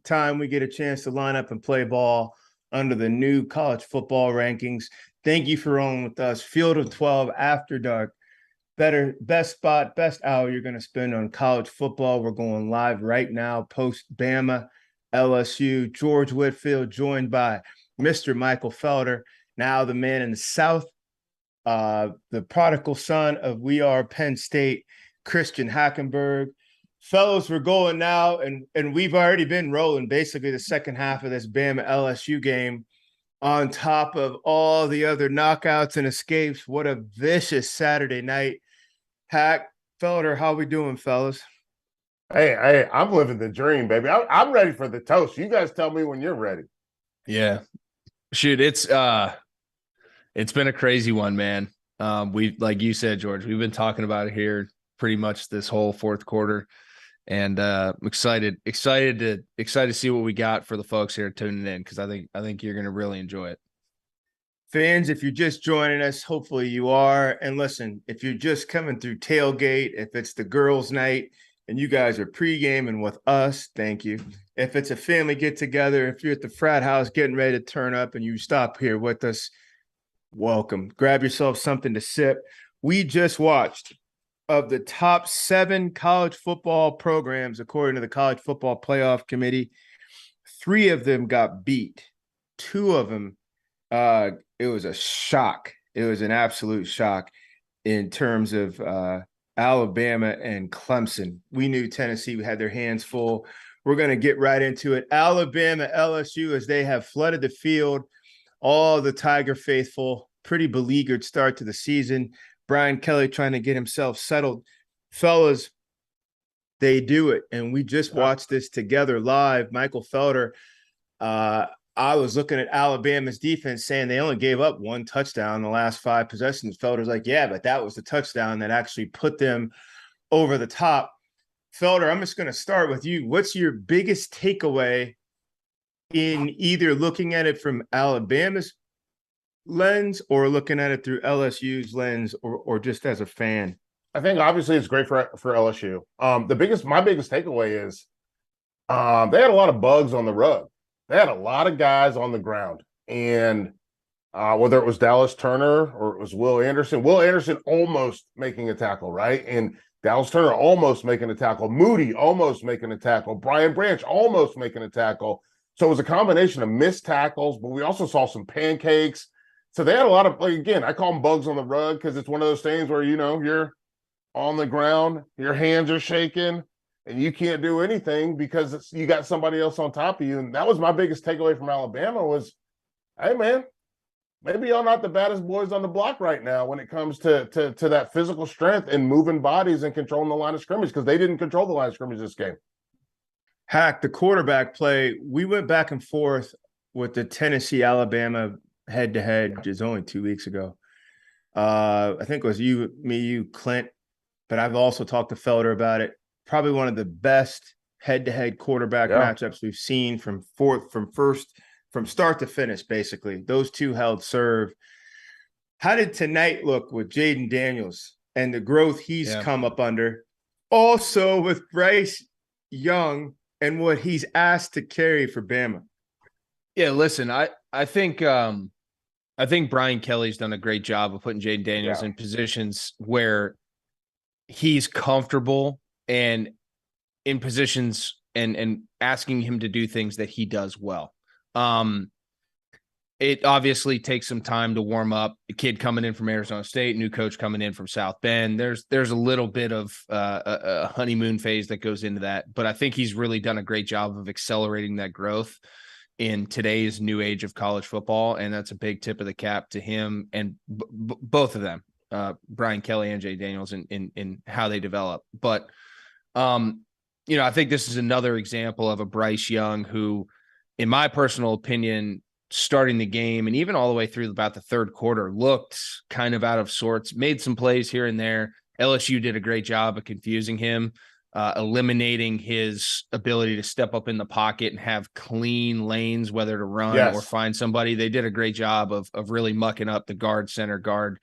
time we get a chance to line up and play ball under the new college football rankings. Thank you for rolling with us. Field of 12 after dark. Best spot, best hour you're going to spend on college football. We're going live right now, post Bama, LSU. George Whitfield joined by Mr. Michael Felder, now the man in the South, the prodigal son of We Are Penn State, Christian Hackenberg. Fellows, we're going now, and we've already been rolling basically the second half of this Bama LSU game on top of all the other knockouts and escapes. What a vicious Saturday night. Hack, Felder, how we doing, fellas? Hey, I'm living the dream, baby. I'm ready for the toast. You guys tell me when you're ready. Yeah. Shoot, it's been a crazy one, man. We, like you said, George, we've been talking about it here pretty much this whole fourth quarter. And I'm excited to see what we got for the folks here tuning in, because I think you're gonna really enjoy it. Fans, if you're just joining us, hopefully you are. And listen, if you're just coming through tailgate, if it's the girls' night and you guys are pre-gaming with us, thank you. If it's a family get-together, if you're at the frat house getting ready to turn up and you stop here with us, welcome. Grab yourself something to sip. We just watched of the top 7 college football programs, according to the College Football Playoff Committee. 3 of them got beat. 2 of them, it was a shock. It was an absolute shock in terms of Alabama and Clemson. We knew Tennessee had their hands full. We're going to get right into it. Alabama, LSU, as they have flooded the field, all the Tiger faithful, pretty beleaguered start to the season. Brian Kelly trying to get himself settled. Fellas, they do it. And we just watched this together live. Michael Felder, I was looking at Alabama's defense saying they only gave up 1 touchdown in the last 5 possessions. Felder's like, yeah, but that was the touchdown that actually put them over the top. Felder, I'm just going to start with you. What's your biggest takeaway in either looking at it from Alabama's lens or looking at it through LSU's lens, or just as a fan? I think obviously it's great for LSU. My biggest takeaway is they had a lot of bugs on the rug. They had a lot of guys on the ground, and whether it was Dallas Turner or it was Will Anderson almost making a tackle, right? And Dallas Turner almost making a tackle, Moody almost making a tackle, Brian Branch almost making a tackle. So it was a combination of missed tackles, but we also saw some pancakes. So they had a lot of, like, again, I call them bugs on the rug because it's one of those things where, you're on the ground, your hands are shaking, and you can't do anything because you got somebody else on top of you. And that was my biggest takeaway from Alabama was, hey, man, maybe y'all not the baddest boys on the block right now when it comes to that physical strength and moving bodies and controlling the line of scrimmage, because they didn't control the line of scrimmage this game. Hack, the quarterback play, we went back and forth with the Tennessee-Alabama head-to-head just only 2 weeks ago. I think it was you, Clint, but I've also talked to Felder about it. Probably one of the best head-to-head quarterback matchups we've seen from start to finish, basically. Those two held serve. How did tonight look with Jaden Daniels and the growth he's come up under? Also with Bryce Young and what he's asked to carry for Bama. Yeah, listen, I think Brian Kelly's done a great job of putting Jaden Daniels in positions where he's comfortable and in positions and asking him to do things that he does well. It obviously takes some time to warm up. A kid coming in from Arizona State, new coach coming in from South Bend. There's a little bit of a honeymoon phase that goes into that, but I think he's really done a great job of accelerating that growth in today's new age of college football, and that's a big tip of the cap to him and both of them, Brian Kelly and Jay Daniels, in how they develop. But I think this is another example of a Bryce Young who, in my personal opinion, starting the game and even all the way through about the third quarter, looked kind of out of sorts, made some plays here and there. LSU did a great job of confusing him, eliminating his ability to step up in the pocket and have clean lanes, whether to run or find somebody. They did a great job of really mucking up the guard, center guard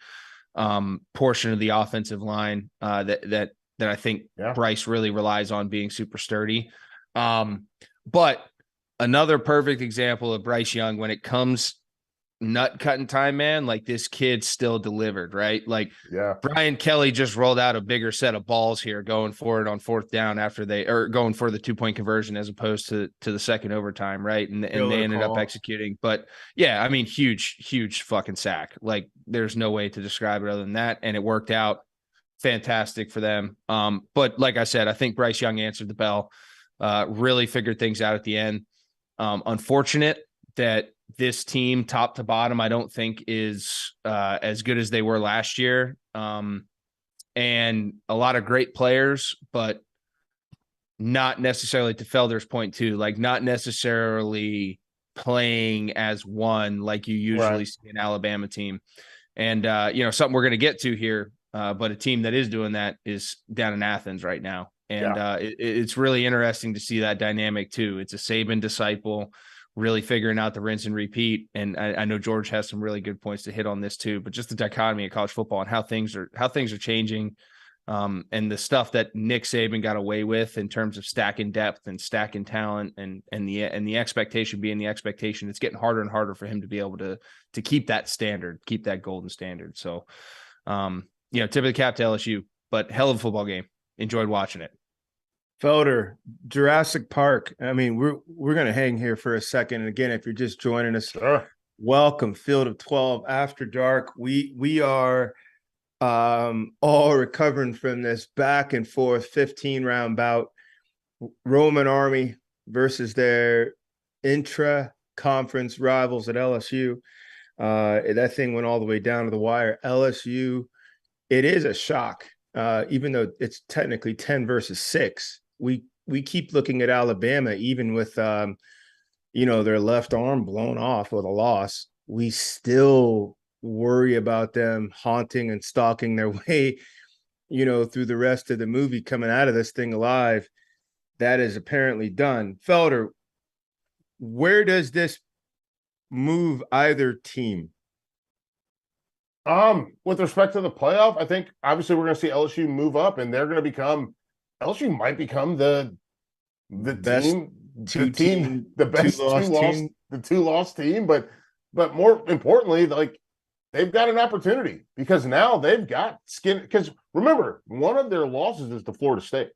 portion of the offensive line that I think Bryce really relies on being super sturdy. But another perfect example of Bryce Young when it comes nut cutting time, man. Like this kid still delivered, right? Like Brian Kelly just rolled out a bigger set of balls here going for it on fourth down after going for the 2-point conversion as opposed to the second overtime, right? And they ended up executing. But yeah, I mean, huge fucking sack. Like there's no way to describe it other than that. And it worked out fantastic for them. But like I said, I think Bryce Young answered the bell, really figured things out at the end. Unfortunate that this team top to bottom, I don't think is as good as they were last year. And a lot of great players, but not necessarily, to Felder's point too, like not necessarily playing as one like you usually see an Alabama team. And, something we're going to get to here, but a team that is doing that is down in Athens right now. And it's really interesting to see that dynamic too. It's a Saban disciple, really figuring out the rinse and repeat. And I know George has some really good points to hit on this too, but just the dichotomy of college football and how things are changing. And the stuff that Nick Saban got away with in terms of stacking depth and stacking talent and the expectation being the expectation, it's getting harder and harder for him to be able to keep that standard, keep that golden standard. So, tip of the cap to LSU, but hell of a football game. Enjoyed watching it. Felder, Jurassic Park. I mean, we're going to hang here for a second. And again, if you're just joining us, welcome. Field of 12 After Dark. We are all recovering from this back and forth 15-round bout. Roman Army versus their intra-conference rivals at LSU. That thing went all the way down to the wire. LSU, it is a shock. Even though it's technically 10 versus 6, we keep looking at Alabama, even with their left arm blown off with a loss. We still worry about them haunting and stalking their way, through the rest of the movie, coming out of this thing alive. That is apparently done. Felder, where does this move either team? With respect to the playoff, I think obviously we're going to see LSU move up, and LSU might become the best two-loss team. But more importantly, like they've got an opportunity because now they've got skin. Because remember, one of their losses is to Florida State.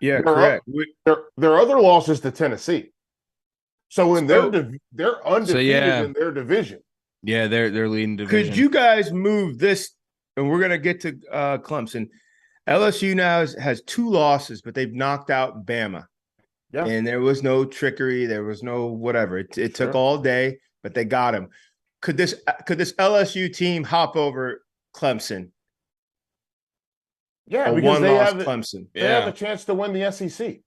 Yeah, correct. Their other loss is to Tennessee. So they're undefeated in their division. Yeah, they're leading division. Could you guys move this? And we're going to get to Clemson. LSU now has 2 losses, but they've knocked out Bama. Yeah. And there was no trickery. There was no whatever. It took all day, but they got him. Could this LSU team hop over Clemson? Yeah, because they have Clemson. They have a chance to win the SEC.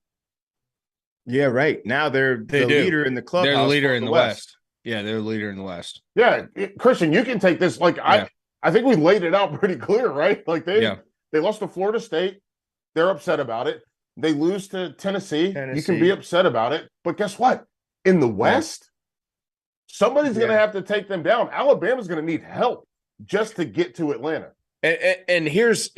Yeah, right. Now they're the leader in the clubhouse. They're the leader in the West. Yeah, they're the leader in the West. Yeah, Christian, you can take this. Like I think we laid it out pretty clear, right? Like they lost to Florida State. They're upset about it. They lose to Tennessee. You can be upset about it. But guess what? In the West, somebody's going to have to take them down. Alabama's going to need help just to get to Atlanta. And here's,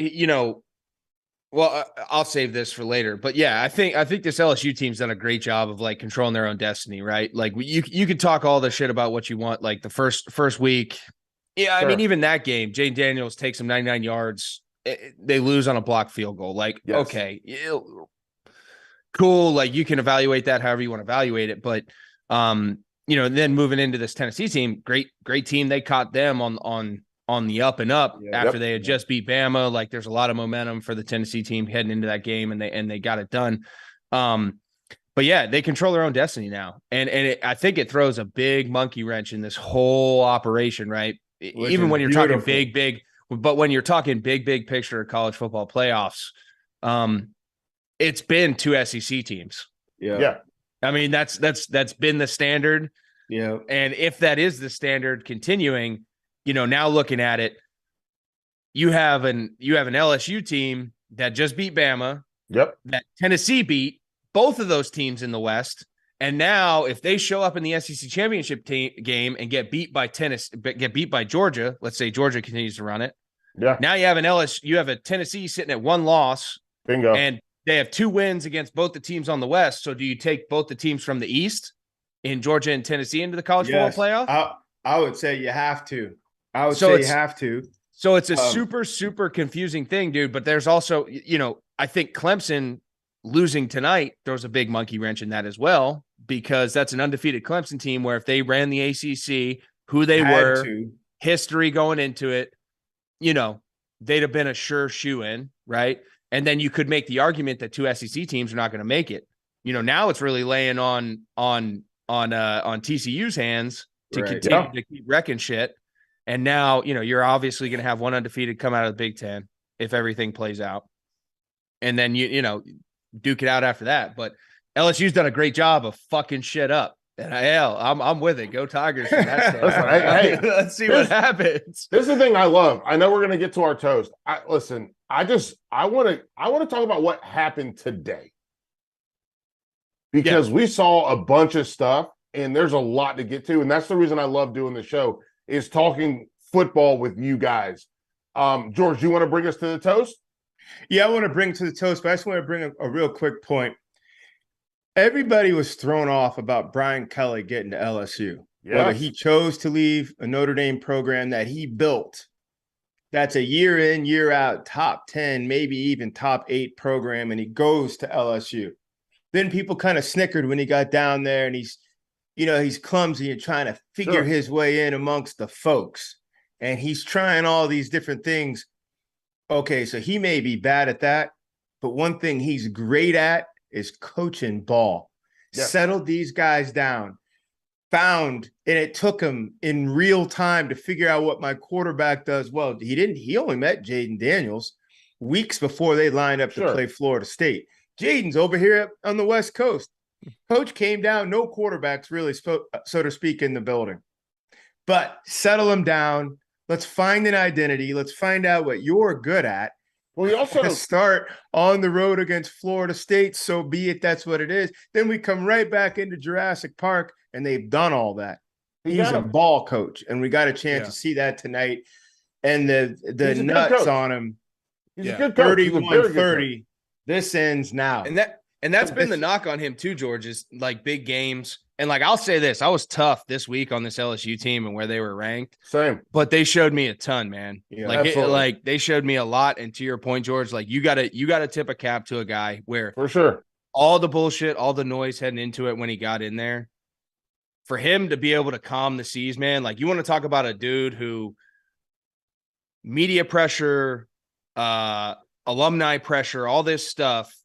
well, I'll save this for later. But yeah, I think this LSU team's done a great job of like controlling their own destiny, right? Like you could talk all the shit about what you want, like the first week. Yeah, I mean, even that game, Jane Daniels takes them 99 yards. They lose on a blocked field goal. Like, okay, cool. Like you can evaluate that however you want to evaluate it. But then moving into this Tennessee team, great team. They caught them on the up and up after they had just beat Bama. Like there's a lot of momentum for the Tennessee team heading into that game, and they got it done. But yeah, they control their own destiny now. And I think it throws a big monkey wrench in this whole operation, right? Even when you're talking big, but when you're talking big picture of college football playoffs, it's been 2 SEC teams. Yeah. I mean, that's been the standard. Yeah. And if that is the standard continuing, now looking at it, you have an LSU team that just beat Bama. Yep. That Tennessee beat both of those teams in the West. And now if they show up in the SEC championship game and get beat by Georgia, let's say Georgia continues to run it. Yeah. Now you have a Tennessee sitting at 1 loss. Bingo. And They have 2 wins against both the teams on the West. So do you take both the teams from the East in Georgia and Tennessee into the college football playoff? I would say you have to. I would So say you have to. So it's a super, super confusing thing, dude. But there's also, I think Clemson losing tonight throws a big monkey wrench in that as well, because that's an undefeated Clemson team where if they ran the ACC, who they were, history going into it, they'd have been a sure shoe in, right? And then you could make the argument that 2 SEC teams are not going to make it. Now it's really laying on TCU's hands to continue to keep wrecking shit. And now, you're obviously going to have one undefeated come out of the Big Ten if everything plays out. And then, duke it out after that. But LSU's done a great job of fucking shit up. And I'm with it. Go Tigers. Let's see what happens. This is the thing I love. I know we're going to get to our toast. I want to talk about what happened today, because we saw a bunch of stuff and there's a lot to get to. And that's the reason I love doing the show, is talking football with you guys. George, you want to bring us to the toast? Yeah, I want to bring to the toast, but I just want to bring a real quick point. Everybody was thrown off about Brian Kelly getting to LSU. Yes. Whether he chose to leave a Notre Dame program that he built, that's a year in, year out, top 10, maybe even top 8 program, and he goes to LSU. Then people kind of snickered when he got down there, and he's clumsy and trying to figure his way in amongst the folks. And he's trying all these different things. Okay, so he may be bad at that, but one thing he's great at is coaching ball. Yes. Settled these guys down, and it took him in real time to figure out what my quarterback does well. He only met Jaden Daniels weeks before they lined up to play Florida State. Jaden's over here on the West Coast. Coach came down, no quarterbacks really, so to speak, in the building. But settle him down. Let's find an identity. Let's find out what you're good at. Well, we also start on the road against Florida State, so be it. That's what it is. Then we come right back into Jurassic Park, and they've done all that. He's a ball coach, and we got a chance to see that tonight. And the nuts on him. He's a good coach. 31-30. This ends now. And that's been the knock on him too, George, is like big games. And like, I'll say this, I was tough this week on this LSU team and where they were ranked. Same. But they showed me a ton, man. Yeah, they showed me a lot. And to your point, George, like you gotta tip a cap to a guy where for sure all the bullshit, all the noise heading into it when he got in there, for him to be able to calm the seas, man. Like, you want to talk about a dude who media pressure, alumni pressure, all this stuff,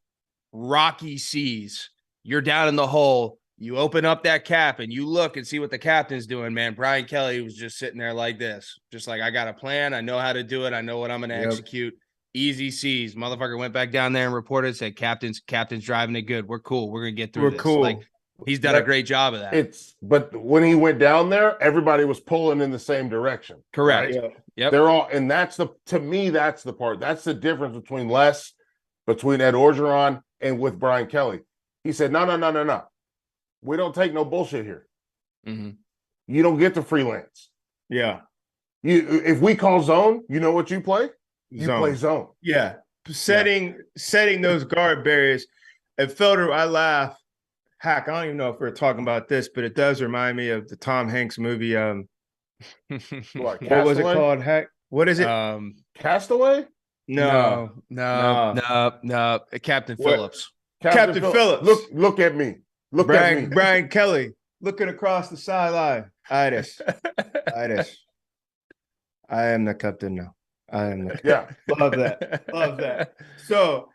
rocky seas, you're down in the hole. You open up that cap and you look and see what the captain's doing, man. Brian Kelly was just sitting there like this, just like, I got a plan. I know how to do it. I know what I'm going to execute. Easy seas. Motherfucker went back down there and reported, said, captain's driving it good. We're cool. We're going to get through this. Cool. Like, he's done a great job of that. But when he went down there, everybody was pulling in the same direction. Correct. Right? Yep. They're all, and to me, that's the part. That's the difference between Ed Orgeron and with Brian Kelly. He said, no. We don't take no bullshit here. Mm-hmm. You don't get to freelance. Yeah. If we call zone, you know what you play? You play zone. Yeah. Setting those guard barriers. And Felder, I laugh. Hack, I don't even know if we're talking about this, but it does remind me of the Tom Hanks movie. What was it called? Hack? What is it? Castaway? No. Captain Phillips. Captain Phillips. Look at me. Look at me. Brian Kelly looking across the sideline. Itis. I am the captain now. I am the captain. Yeah. Love that. So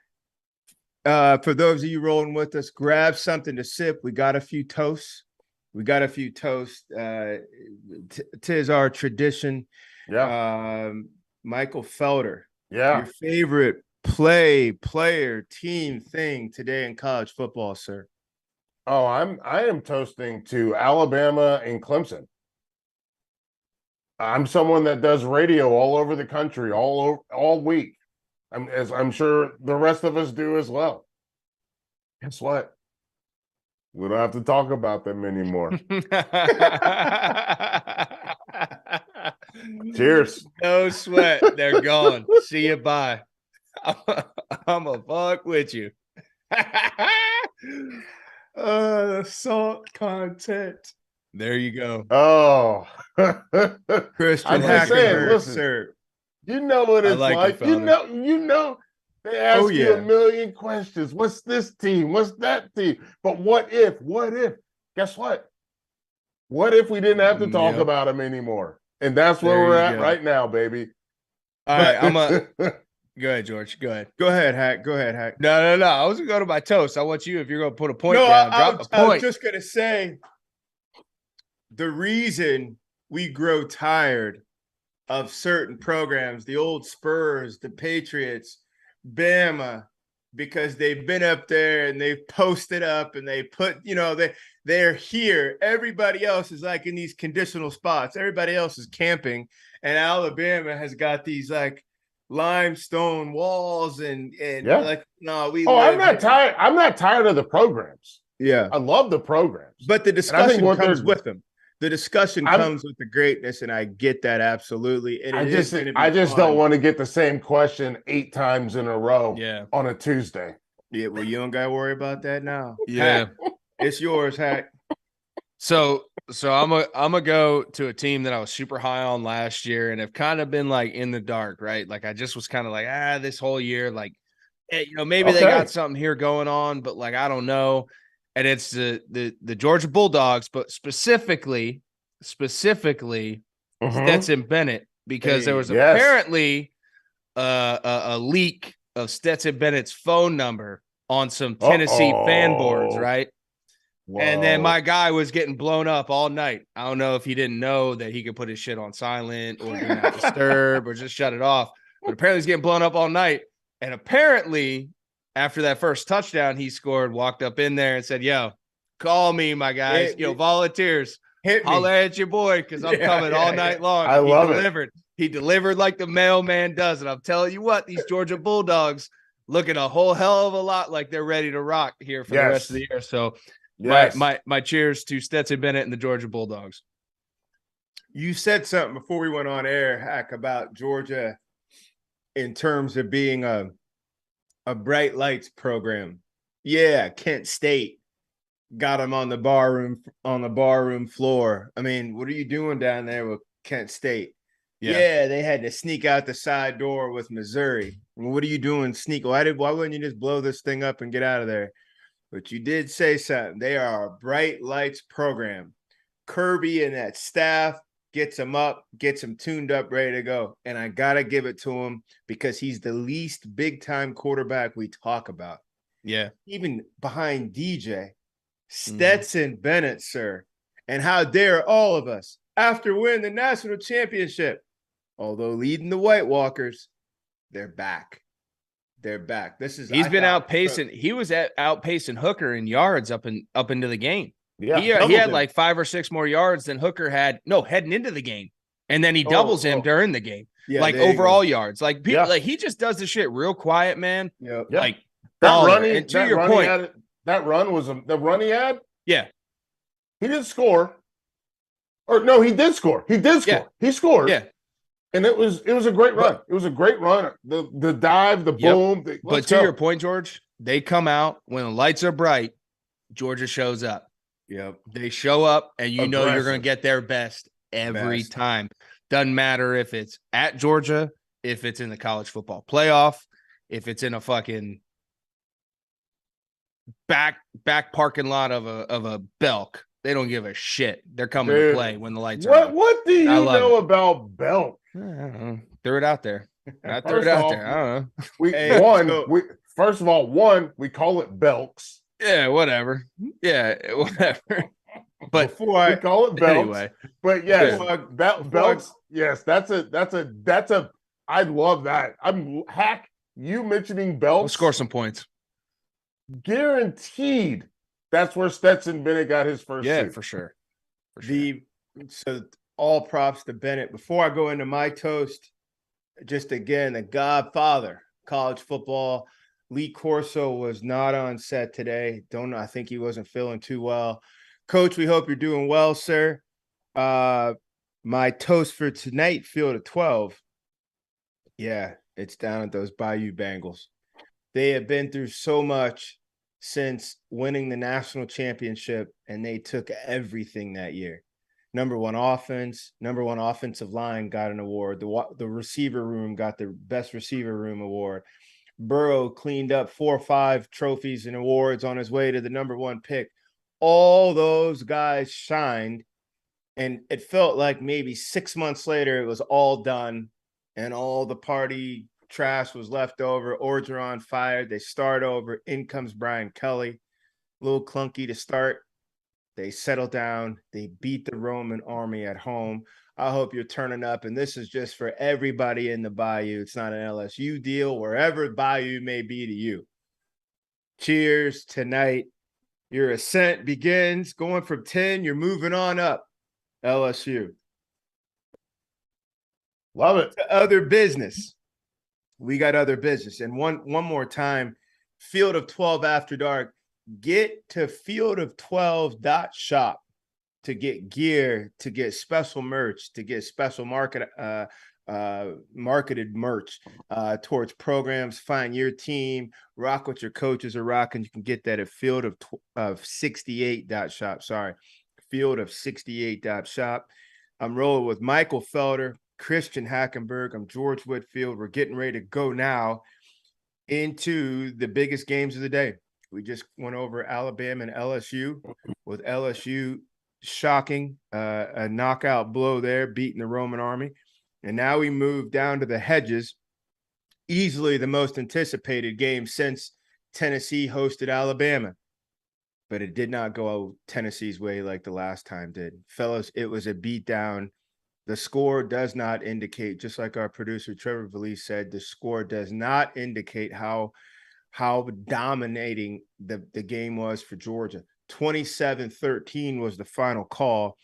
for those of you rolling with us, grab something to sip. We got a few toasts. Tis our tradition. Yeah. Michael Felder. Yeah. Your favorite player, team thing today in college football, sir. Oh, I am toasting to Alabama and Clemson. I'm someone that does radio all over the country, all week. As I'm sure the rest of us do as well. Guess what? We don't have to talk about them anymore. Cheers. No sweat. They're gone. See you. Bye. I'm a fuck with you. Salt content. There you go. Oh, Christian I'm just saying, Hackenberg, listen, sir. you know what I it's like it, like. You Felder. know, they Oh, ask you a yeah. million questions. What's this team? What's that team? But what if? What if? Guess what? What if we didn't have to talk Yep. about them anymore? And that's where There we're you at go. right now, baby. All right, go ahead, George. Go ahead. Go ahead, Hack. Go ahead, Hack. No. I was gonna go to my toast. I want you, if you're gonna put a point No, down, drop the I was point. just gonna say the reason we grow tired of certain programs, the old Spurs, the Patriots, Bama, because they've been up there and they've posted up and they put, they're here. Everybody else is like in these conditional spots. Everybody else is camping, and Alabama has got these like limestone walls and Yeah. like, no, we Oh, I'm live not here. tired. I'm not tired of the programs. Yeah. I love the programs. But the And I think discussion what comes they're with them. The discussion comes with the greatness, and I get that absolutely. And I it is gonna be just fun. don't want to get the same question 8 times in a row on a Tuesday. Yeah, well, you don't gotta worry about that now. Yeah. Hack, it's yours, Hack. So I'm gonna go to a team that I was super high on last year and have kind of been like in the dark, right? Like I just was kind of like, this whole year, like, maybe they got something here going on, but like I don't know. And it's the Georgia Bulldogs, but specifically Stetson Bennett, because there was apparently a leak of Stetson Bennett's phone number on some Tennessee fan boards, right? Whoa. And then my guy was getting blown up all night. I don't know if he didn't know that he could put his shit on silent or do not disturb or just shut it off. But apparently he's getting blown up all night. And apparently after that first touchdown he scored, walked up in there and said, yo, call me, my guys. Volunteers. Holler at your boy, because I'm coming all night long. I love it. He delivered like the mailman does. And I'm telling you what, these Georgia Bulldogs looking a whole hell of a lot like they're ready to rock here for the rest of the year. So my cheers to Stetson Bennett and the Georgia Bulldogs. You said something before we went on air, Hack, about Georgia in terms of being a bright lights program. Yeah, Kent State got them on the barroom floor. I mean, what are you doing down there with Kent State? Yeah, they had to sneak out the side door with Missouri. What are you doing? Why wouldn't you just blow this thing up and get out of there? But you did say something. They are a bright lights program. Kirby and that staff gets them up, gets them tuned up, ready to go. And I got to give it to him because he's the least big-time quarterback we talk about. Yeah. Even behind DJ. Stetson Bennett, sir. And how dare all of us, after winning the national championship, although leading the White Walkers, they're back. They're back. He's been outpacing. He was outpacing Hooker in yards up into the game. Yeah, he had like 5 or 6 more yards than Hooker had. No, heading into the game, and then he doubles him during the game. Yeah, like overall yards. Like people, like he just does the shit real quiet, man. Yeah, like that run. And to your point, that run was the run he had. Yeah, he didn't score. Or no, he did score. He did score. Yeah. He scored. Yeah. And it was a great run. It was a great run. The dive, the boom. But to your point, George, they come out when the lights are bright. Georgia shows up. Yep. They show up, and you know you're going to get their best every time. Doesn't matter if it's at Georgia, if it's in the college football playoff, if it's in a fucking back parking lot of a Belk. They don't give a shit. They're coming to play when the lights are on. What do you know about Belk? I don't know. Threw it out there. I threw it out there. I don't know. First of all, we call it Belks. Yeah, whatever. Yeah, whatever. But we call it Belks. Anyway. But yes, Belks. Yes, that's a. I love that. Hack. You mentioning Belks. We'll score some points. Guaranteed. That's where Stetson Bennett got his first. Yeah, for sure. So all props to Bennett. Before I go into my toast, just again, the godfather, college football. Lee Corso was not on set today. I think he wasn't feeling too well. Coach, we hope you're doing well, sir. My toast for tonight, field of 12. Yeah, it's down at those Bayou Bengals. They have been through so much. since winning the national championship, and they took everything that year. Number one offense, number one offensive line got an award. The receiver room got the best receiver room award. Burrow cleaned up 4 or 5 trophies and awards on his way to the number one pick. All those guys shined, and it felt like maybe 6 months later it was all done, and all the party trash was left over. Orgeron fired. They start over. In comes Brian Kelly. A little clunky to start. They settle down. They beat the Roman army at home. I hope you're turning up. And this is just for everybody in the Bayou. It's not an LSU deal, wherever Bayou may be to you. Cheers tonight. Your ascent begins. Going from 10, you're moving on up. LSU. Love it. Other business. We got other business. And one more time, Field of 12 After Dark. Get to fieldof12.shop to get gear, to get special merch, to get special marketed merch towards programs. Find your team, rock what your coaches are rocking. You can get that at fieldof68.shop. Sorry, fieldov68.shop. I'm rolling with Michael Felder, Christian Hackenberg. I'm George Whitfield. We're getting ready to go now into the biggest games of the day. We just went over Alabama and LSU, with LSU shocking a knockout blow there, beating the Roman army. And now we move down to the Hedges, easily the most anticipated game since Tennessee hosted Alabama. But it did not go Tennessee's way like the last time did. Fellas, it was a beatdown. The score does not indicate, just like our producer Trevor Valise said, the score does not indicate how dominating the game was for Georgia. 27-13 was the final call,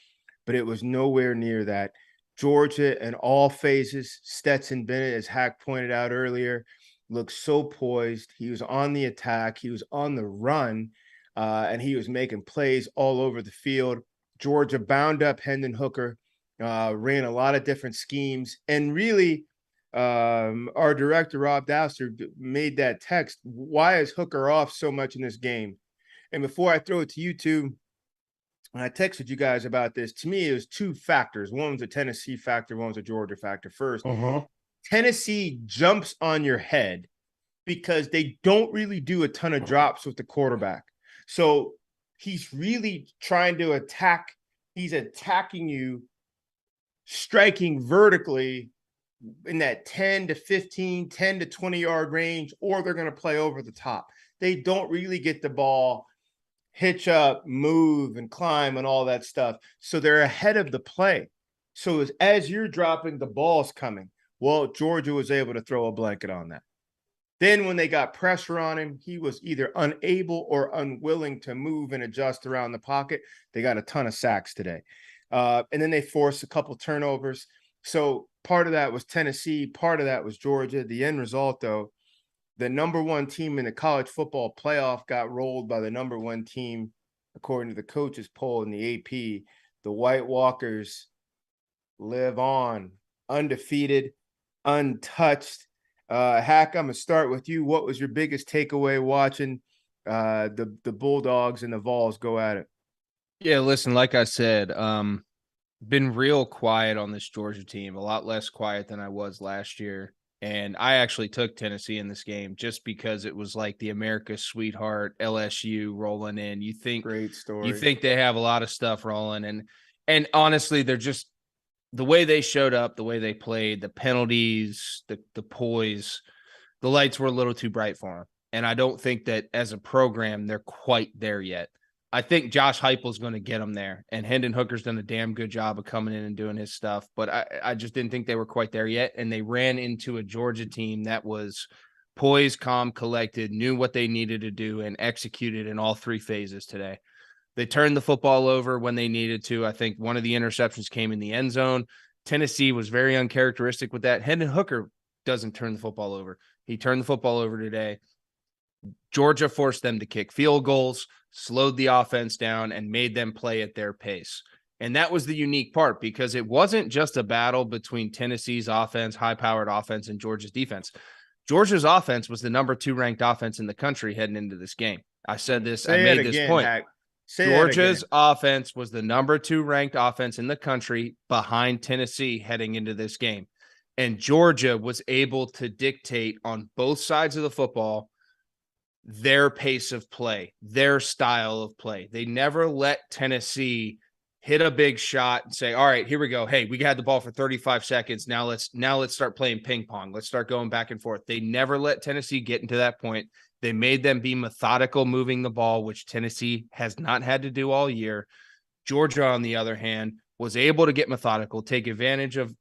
but it was nowhere near that. Georgia in all phases, Stetson Bennett, as Hack pointed out earlier, looked so poised. He was on the attack. He was on the run, and he was making plays all over the field. Georgia bound up Hendon Hooker, ran a lot of different schemes, and really our director, Rob Dowster, made that text. Why is Hooker off so much in this game? And before I throw it to you two, when I texted you guys about this, to me, it was 2 factors. One was a Tennessee factor, one was a Georgia factor. First, Tennessee jumps on your head because they don't really do a ton of drops with the quarterback. So he's really trying to attack. He's attacking you, striking vertically in that 10 to 15, 10 to 20 yard range, or they're going to play over the top. They don't really get the ball, hitch up, move, and climb and all that stuff. So they're ahead of the play. So as you're dropping, the ball's coming. Well, Georgia was able to throw a blanket on that. Then when they got pressure on him, he was either unable or unwilling to move and adjust around the pocket. They got a ton of sacks today. And then they forced a couple turnovers. So part of that was Tennessee. Part of that was Georgia. The end result, though, the number one team in the college football playoff got rolled by the number one team, according to the coaches poll in the AP. The White Walkers live on, undefeated, untouched. Hack, I'm going to start with you. What was your biggest takeaway watching the Bulldogs and the Vols go at it? Yeah, listen, like I said, been real quiet on this Georgia team, a lot less quiet than I was last year. And I actually took Tennessee in this game just because it was like the America's sweetheart LSU rolling in. You think great story. You think they have a lot of stuff rolling, and honestly, they're just the way they showed up, the way they played, the penalties, the poise, the lights were a little too bright for them. And I don't think that as a program they're quite there yet. I think Josh Heupel's going to get them there, and Hendon Hooker's done a damn good job of coming in and doing his stuff, but I just didn't think they were quite there yet, and they ran into a Georgia team that was poised, calm, collected, knew what they needed to do, and executed in all 3 phases today. They turned the football over when they needed to. I think one of the interceptions came in the end zone. Tennessee was very uncharacteristic with that. Hendon Hooker doesn't turn the football over. He turned the football over today. Georgia forced them to kick field goals, slowed the offense down, and made them play at their pace. And that was the unique part, because it wasn't just a battle between Tennessee's offense, high-powered offense, and Georgia's defense. Georgia's offense was the number 2 ranked offense in the country heading into this game. I said this. I Say it made this again, point. Hack. Say that again. Georgia's offense was the number 2 ranked offense in the country behind Tennessee heading into this game. And Georgia was able to dictate on both sides of the football their pace of play, their style of play. They never let Tennessee hit a big shot and say, all right, here we go. Hey, we had the ball for 35 seconds. Now let's start playing ping pong. Let's start going back and forth. They never let Tennessee get into that point. They made them be methodical moving the ball, which Tennessee has not had to do all year. Georgia, on the other hand, was able to get methodical, take advantage of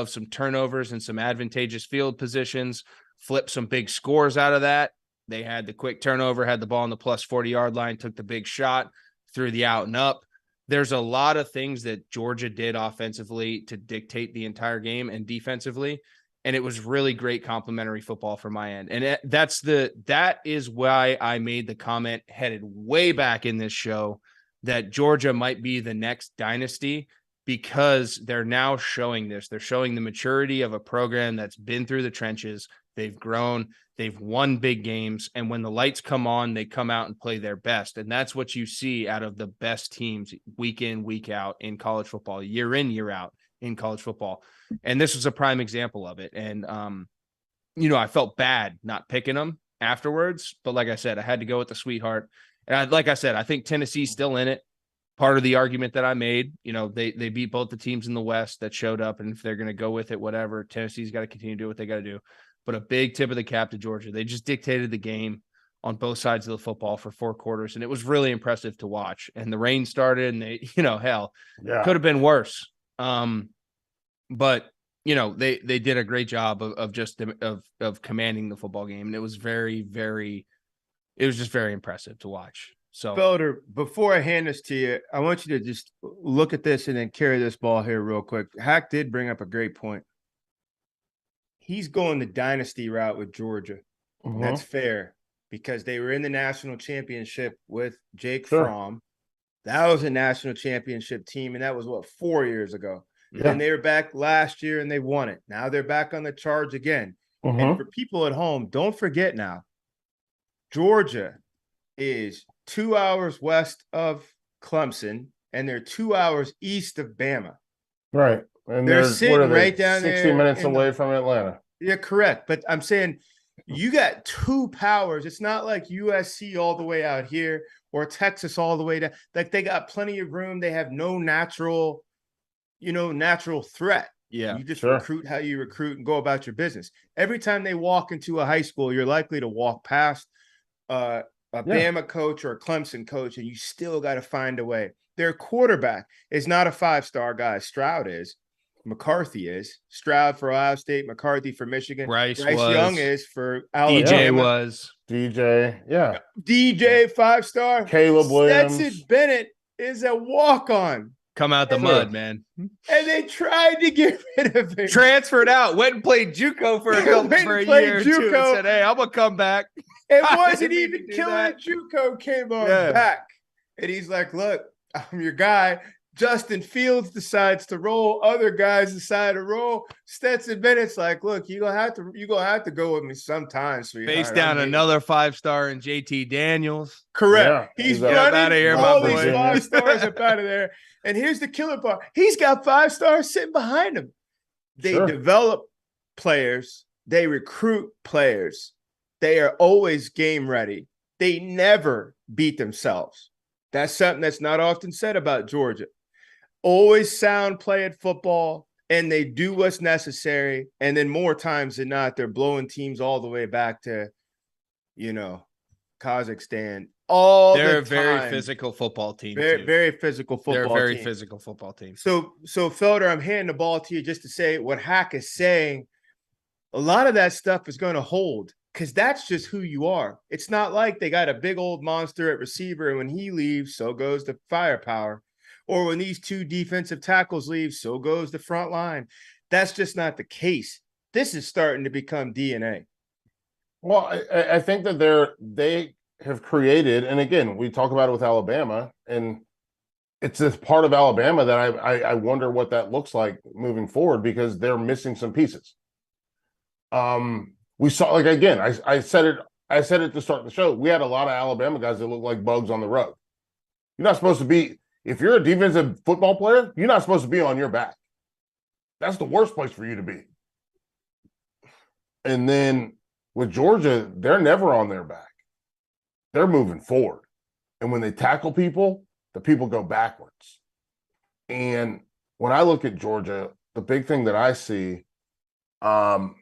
some turnovers and some advantageous field positions, flip some big scores out of that. They had the quick turnover, had the ball on the plus 40-yard line, took the big shot, threw the out and up. There's a lot of things that Georgia did offensively to dictate the entire game and defensively. And it was really great complimentary football from my end. And that is why I made the comment headed way back in this show that Georgia might be the next dynasty, because they're now showing this. They're showing the maturity of a program that's been through the trenches. They've grown, they've won big games. And when the lights come on, they come out and play their best. And that's what you see out of the best teams week in, week out in college football, year in, year out in college football. And this was a prime example of it. And, I felt bad not picking them afterwards, but like I said, I had to go with the sweetheart. And like I said, I think Tennessee's still in it. Part of the argument that I made, they beat both the teams in the West that showed up. And if they're going to go with it, whatever, Tennessee's got to continue to do what they got to do. But a big tip of the cap to Georgia. They just dictated the game on both sides of the football for 4 quarters. And it was really impressive to watch. And the rain started and they, could have been worse. But they did a great job of commanding the football game. And it was just very impressive to watch. So Felder, before I hand this to you, I want you to just look at this and then carry this ball here real quick. Hack did bring up a great point. He's going the dynasty route with Georgia. Mm-hmm. That's fair, because they were in the national championship with Jake Sure. Fromm. That was a national championship team, and that was 4 years ago. Yeah. And they were back last year and they won it. Now they're back on the charge again. Mm-hmm. And for people at home, don't forget now, Georgia is 2 hours west of Clemson, and they're 2 hours east of Bama. Right. And they're sitting right down 60 there. minutes away from Atlanta. Yeah, correct. But I'm saying you got 2 powers. It's not like USC all the way out here or Texas all the way down. Like, they got plenty of room. They have no natural threat. yeah, You just Sure. recruit how you recruit and go about your business. Every time they walk into a high school, you're likely to walk past a Bama coach or a Clemson coach, and you still got to find a way. Their quarterback is not a 5-star guy. Stroud is. McCarthy is. Stroud for Ohio State, McCarthy for Michigan. Bryce Young is for Alabama. DJ was. DJ, yeah. DJ 5-star. Caleb Williams. Stetson Bennett is a walk-on. Come out the mud, man. And they tried to get rid of him. Transferred out, went and played JUCO for a year or two, and said, "Hey, I'm gonna come back." It I wasn't didn't even mean to do Killer that. JUCO came on Yeah. back, and he's like, "Look, I'm your guy." Justin Fields decides to roll. Other guys decide to roll. Stetson Bennett's like, "Look, you gonna have to go with me sometimes." Face down another 5-star in JT Daniels. Correct. Yeah, He's exactly. running Get outta here, all my these boy. 5-stars up out of there. And here's the killer part. He's got 5-stars sitting behind him. They Sure. develop players. They recruit players. They are always game ready. They never beat themselves. That's something that's not often said about Georgia. Always sound play at football, and they do what's necessary. And then more times than not, they're blowing teams all the way back to, Kazakhstan. They're a very physical football team. Very physical football team. They're a very physical football team. So Felder, I'm handing the ball to you just to say what Hack is saying. A lot of that stuff is going to hold, because that's just who you are. It's not like they got a big old monster at receiver, and when he leaves, so goes the firepower. Or when these 2 defensive tackles leave, so goes the front line. That's just not the case. This is starting to become DNA. Well, I think that they have created, and again, we talk about it with Alabama, and it's this part of Alabama that I wonder what that looks like moving forward, because they're missing some pieces. We saw, like, again, I said it I said it to start the show. We had a lot of Alabama guys that look like bugs on the rug. You're not supposed to be, if you're a defensive football player, you're not supposed to be on your back. That's the worst place for you to be. And then with Georgia, they're never on their back. They're moving forward. And when they tackle people, the people go backwards. And when I look at Georgia, the big thing that I see, and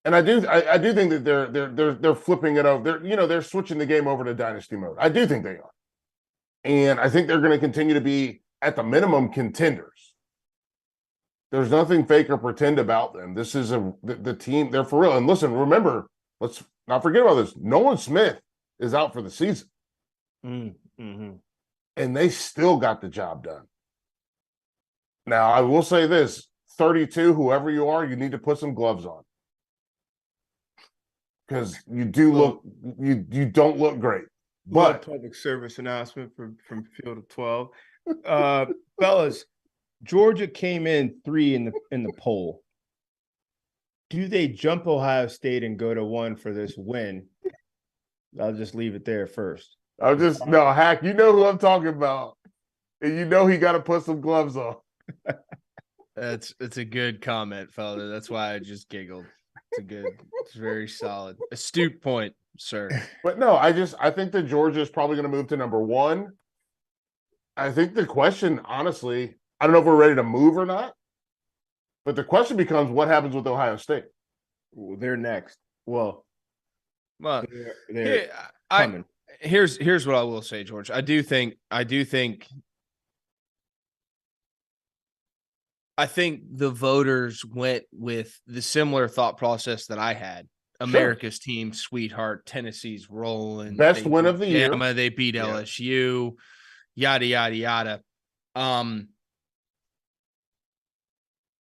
I do think that they're flipping it over. They're switching the game over to dynasty mode. I do think they are. And I think they're going to continue to be, at the minimum, contenders. There's nothing fake or pretend about them. This is the team. They're for real. And listen, remember, let's not forget about this. Nolan Smith is out for the season. Mm-hmm. And they still got the job done. Now, I will say this, 32, whoever you are, you need to put some gloves on. Because you don't look great. But public service announcement from Field of 12. Fellas, Georgia came in 3 in the poll. Do they jump Ohio State and go to 1 for this win? I'll just leave it there first. Hack, you know who I'm talking about. And you know he got to put some gloves on. It's a good comment, fella. That's why I just giggled. It's very solid. Astute point, sir. But no, I think that Georgia is probably going to move to number 1. I think the question, honestly, I don't know if we're ready to move or not, but the question becomes what happens with Ohio State? Well, they're next. Well, they're coming. Here's what I will say, George. I think the voters went with the similar thought process that I had. America's team, sweetheart, Tennessee's rolling. Best win of the year. They beat LSU, yada, yada, yada.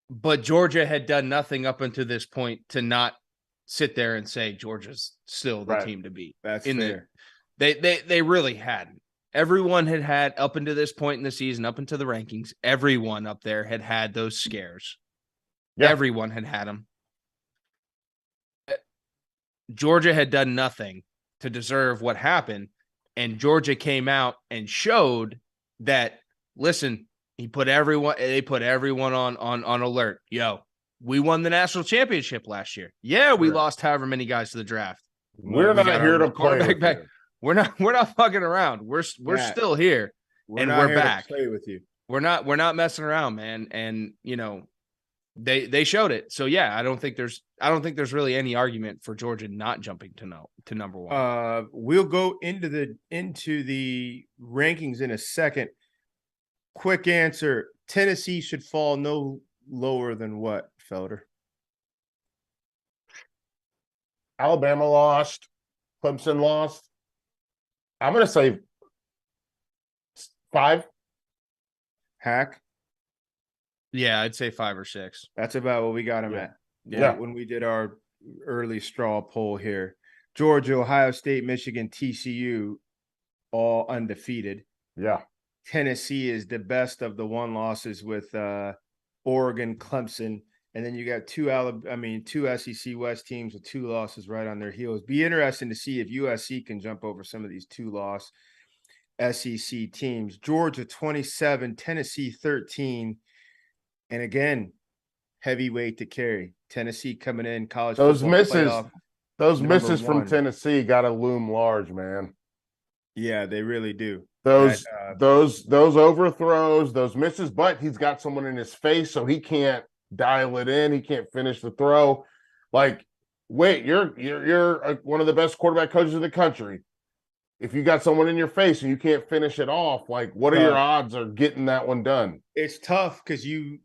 But Georgia had done nothing up until this point to not sit there and say Georgia's still the team to beat. That's fair. They really hadn't. Everyone had up until this point in the season, up into the rankings, everyone up there had those scares. Yeah. Everyone had them. Georgia had done nothing to deserve what happened, and Georgia came out and showed that, listen, they put everyone on alert. Yo, we won the national championship last year. Yeah, we lost however many guys to the draft. We're not here to play back. We're not fucking around. We're still here, and we're back. Play with you. We're not messing around, man. And they showed it. So yeah, I don't think there's really any argument for Georgia not jumping to number 1. We'll go into the rankings in a second. Quick answer: Tennessee should fall no lower than what, Felder? Alabama lost. Clemson lost. I'm going to say 5. Hack? Yeah, I'd say 5 or 6. That's about what we got him at. Yeah. When we did our early straw poll here. Georgia, Ohio State, Michigan, TCU, all undefeated. Yeah. Tennessee is the best of the 1 losses with Oregon, Clemson. And then you got 2 SEC West teams with 2 losses right on their heels. Be interesting to see if USC can jump over some of these 2-loss SEC teams. Georgia 27, Tennessee 13. And again, heavyweight to carry. Tennessee coming in, college those football misses, playoff, those misses from Tennessee got to loom large, man. Yeah, they really do. Those overthrows, those misses, but he's got someone in his face, so he can't dial it in. He can't finish the throw. Like, wait, you're one of the best quarterback coaches in the country. If you got someone in your face and you can't finish it off, like, what are your odds of getting that one done? It's tough because you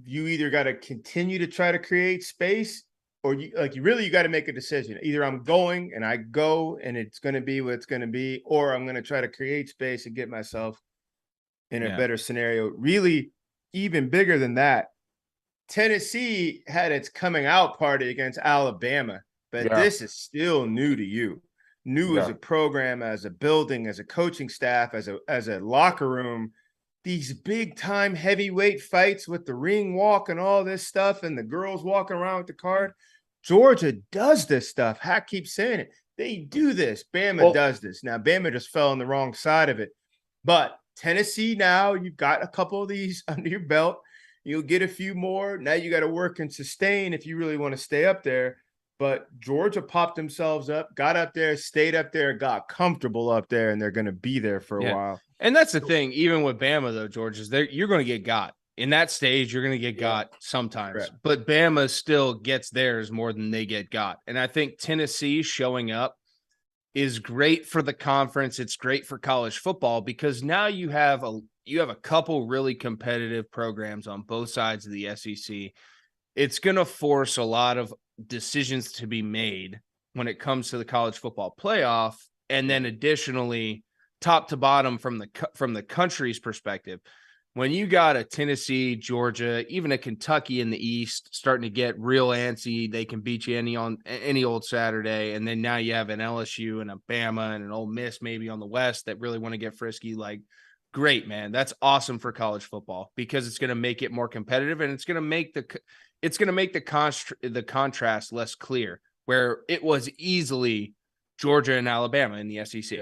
either got to continue to try to create space, or you got to make a decision. Either I'm going and I go and it's going to be what it's going to be, or I'm going to try to create space and get myself in a better scenario. Really, even bigger than that, Tennessee had its coming out party against Alabama, but this is still new to you. New as a program, as a building, as a coaching staff, as a locker room. These big time heavyweight fights with the ring walk and all this stuff, and the girls walking around with the card. Georgia does this stuff. Hack keeps saying it. They do this. Bama does this. Now, Bama just fell on the wrong side of it. But Tennessee, now you've got a couple of these under your belt. You'll get a few more. Now you got to work and sustain if you really want to stay up there. But Georgia popped themselves up, got up there, stayed up there, got comfortable up there, and they're going to be there for a while. And that's the thing, even with Bama, though, George, is you're going to get got. In that stage, you're going to get got sometimes. Right. But Bama still gets theirs more than they get got. And I think Tennessee showing up is great for the conference. It's great for college football because now you have a couple really competitive programs on both sides of the SEC. It's going to force a lot of decisions to be made when it comes to the college football playoff. And then additionally, top to bottom from the country's perspective, when you got a Tennessee, Georgia, even a Kentucky in the East starting to get real antsy, they can beat you any old Saturday. And then now you have an LSU and a Bama and an Ole Miss maybe on the West that really want to get frisky. Like, great, man. That's awesome for college football because it's going to make it more competitive and it's going to make the contrast less clear, where it was easily Georgia and Alabama in the SEC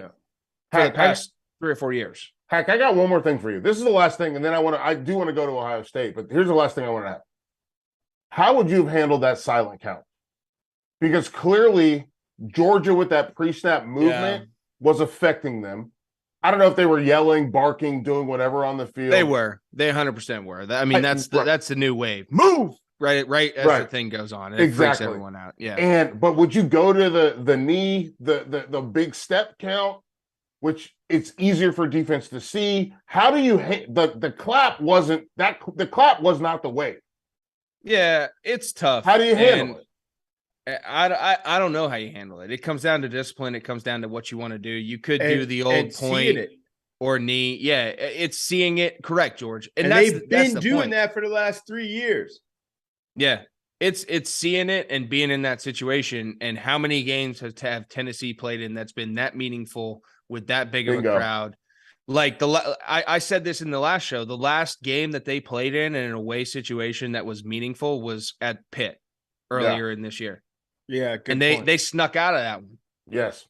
for the past 3 or 4 years. Heck, I got one more thing for you. This is the last thing, and then I do want to go to Ohio State, but here's the last thing I want to add. How would you have handled that silent count? Because clearly Georgia with that pre-snap movement was affecting them. I don't know if they were yelling, barking, doing whatever on the field. They were. They 100% were. I mean, that's the new wave. Move! Right as the thing goes on. It freaks everyone out. Yeah. But would you go to the knee, the big step count, which it's easier for defense to see? How do you the clap wasn't that the clap was not the way. Yeah, it's tough. How do you handle it? I don't know how you handle it. It comes down to discipline. It comes down to what you want to do. You could do the old point or knee. Yeah, it's seeing it. Correct, George. And they've been doing that for the last 3 years. Yeah, it's seeing it and being in that situation. And how many games have Tennessee played in that's been that meaningful with that big of a crowd? Like I said this in the last show, the last game that they played in an away situation that was meaningful was at Pitt earlier in this year. Yeah, good and point. they snuck out of that one. Yes,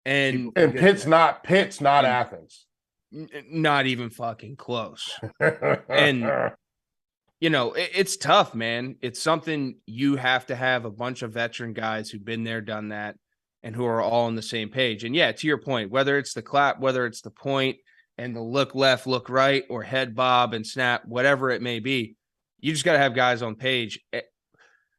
and Pitt's not Athens, not even fucking close. And you know, it's tough, man. It's something you have to have a bunch of veteran guys who've been there, done that, and who are all on the same page. And yeah, to your point, whether it's the clap, whether it's the point and the look left, look right, or head bob and snap, whatever it may be, you just got to have guys on page.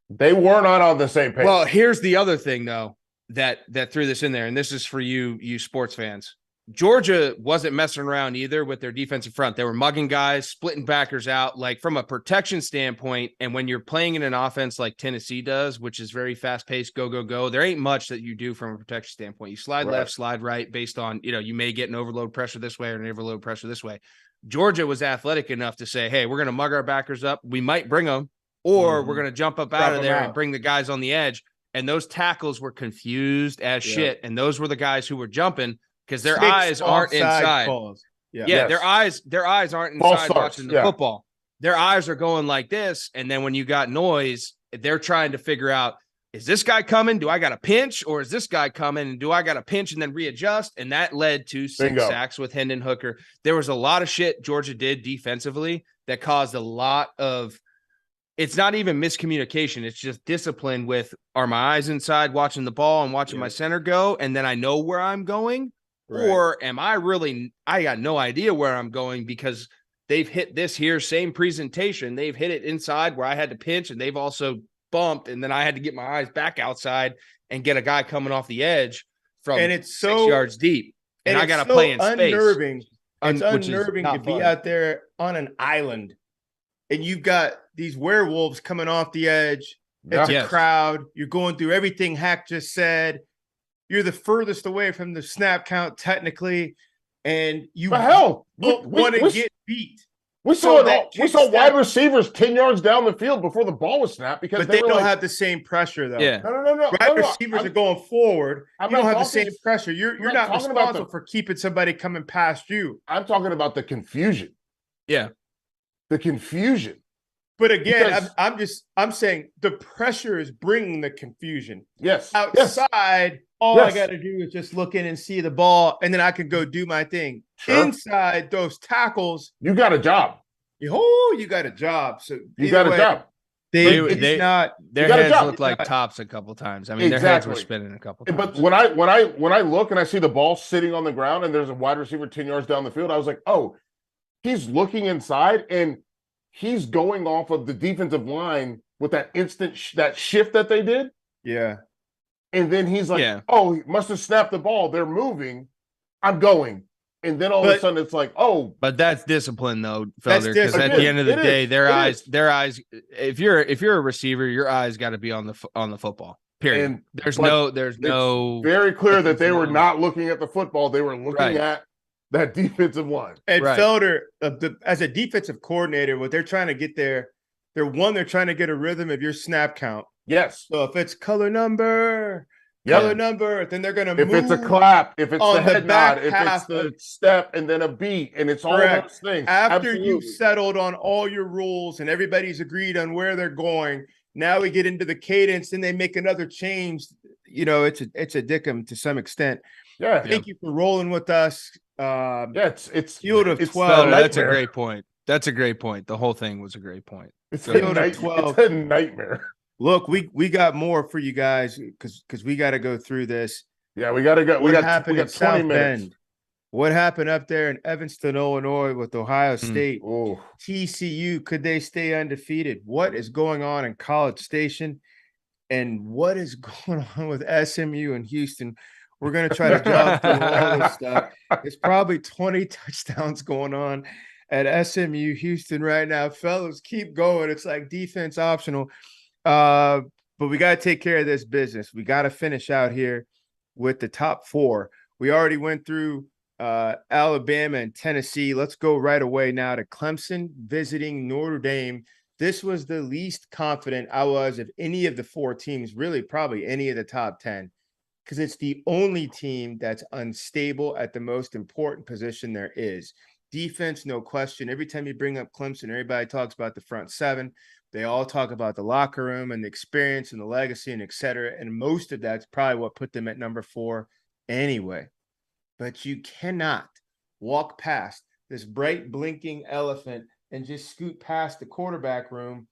They were not on the same page. Well, here's the other thing, though, that threw this in there, and this is for you sports fans. Georgia wasn't messing around either with their defensive front. They were mugging guys, splitting backers out, like from a protection standpoint. And when you're playing in an offense like Tennessee does, which is very fast-paced, go, there ain't much that you do from a protection standpoint. You slide left, slide right based on, you may get an overload pressure this way or an overload pressure this way. Georgia was athletic enough to say, hey, we're going to mug our backers up. We might bring them, or we're going to jump up out of there and bring the guys on the edge. And those tackles were confused as shit. And those were the guys who were jumping, because their eyes aren't inside. Their eyes aren't inside watching the football. Their eyes are going like this. And then when you got noise, they're trying to figure out, is this guy coming? Do I got to pinch? Or is this guy coming? And do I got to pinch and then readjust? And that led to 6 sacks with Hendon Hooker. There was a lot of shit Georgia did defensively that caused a lot of, it's not even miscommunication. It's just discipline with, are my eyes inside watching the ball and watching my center go? And then I know where I'm going. Right. Or am I got no idea where I'm going because they've hit this here, same presentation. They've hit it inside where I had to pinch, and they've also bumped, and then I had to get my eyes back outside and get a guy coming off the edge from 6 yards deep. And I got to play in space. It's unnerving to be out there on an island, and you've got these werewolves coming off the edge. It's a crowd. You're going through everything Hack just said. You're the furthest away from the snap count technically, and you want to get beat. We saw wide receivers 10 yards down the field before the ball was snapped because they don't have the same pressure though. Yeah. No. Wide receivers are going forward. You don't have the same pressure. You're not responsible for keeping somebody coming past you. I'm talking about the confusion. Yeah. The confusion. But again, Because- I'm saying the pressure is bringing the confusion. Yes. Outside, all I Yes. got to do is just look in and see the ball, and then I can go do my thing. Sure. Inside those tackles, You got a job. you got a job. So You got a job. Their You got a heads job. looked like tops a couple times. I mean, their heads were spinning a couple times. But when I look and I see the ball sitting on the ground and there's a wide receiver 10 yards down the field, I was like, oh, he's looking inside and he's going off of the defensive line with that instant that shift that they did. Yeah. And then he's like, oh, he must have snapped the ball. They're moving. I'm going. And then all of a sudden it's like, oh. But that's discipline though, Felder, because at It the end of the day, is. their eyes, if you're a receiver, your eyes got to be on the football. Period. And there's no very clear that they were not looking at the football. They were looking at that defensive line. And Felder, as a defensive coordinator, what they're trying to get there, they're trying to get a rhythm of your snap count. Yes. So if it's color number, then they're going to move. If it's a clap, if it's the head nod, if it's the step and then a beat, and it's all those things. After you've settled on all your rules and everybody's agreed on where they're going, now we get into the cadence and they make another change. You know, it's a dickum to some extent. Yeah. Thank you for rolling with us. It's field of 12. That's a great point. That's a great point. The whole thing was a great point. It's field of 12. It's a nightmare. Look, we got more for you guys because we got to go through this. Yeah, we got to go. We got 20 South minutes. Bend? What happened up there in Evanston, Illinois with Ohio State? TCU, could they stay undefeated? What is going on in College Station? And what is going on with SMU and Houston? We're going to try to jump through all this stuff. There's probably 20 touchdowns going on at SMU Houston right now. Fellas, keep going. It's like defense optional. But we got to take care of this business. We got to finish out here with the top four. We already went through Alabama and Tennessee. Let's go right away now to Clemson visiting Notre Dame. This was the least confident I was of any of the four teams, really probably any of the top 10, because it's the only team that's unstable at the most important position there is. Defense, no question. Every time you bring up Clemson, everybody talks about the front seven. They all talk about the locker room and the experience and the legacy and et cetera. And most of that's probably what put them at number 4 anyway. But you cannot walk past this bright blinking elephant and just scoot past the quarterback room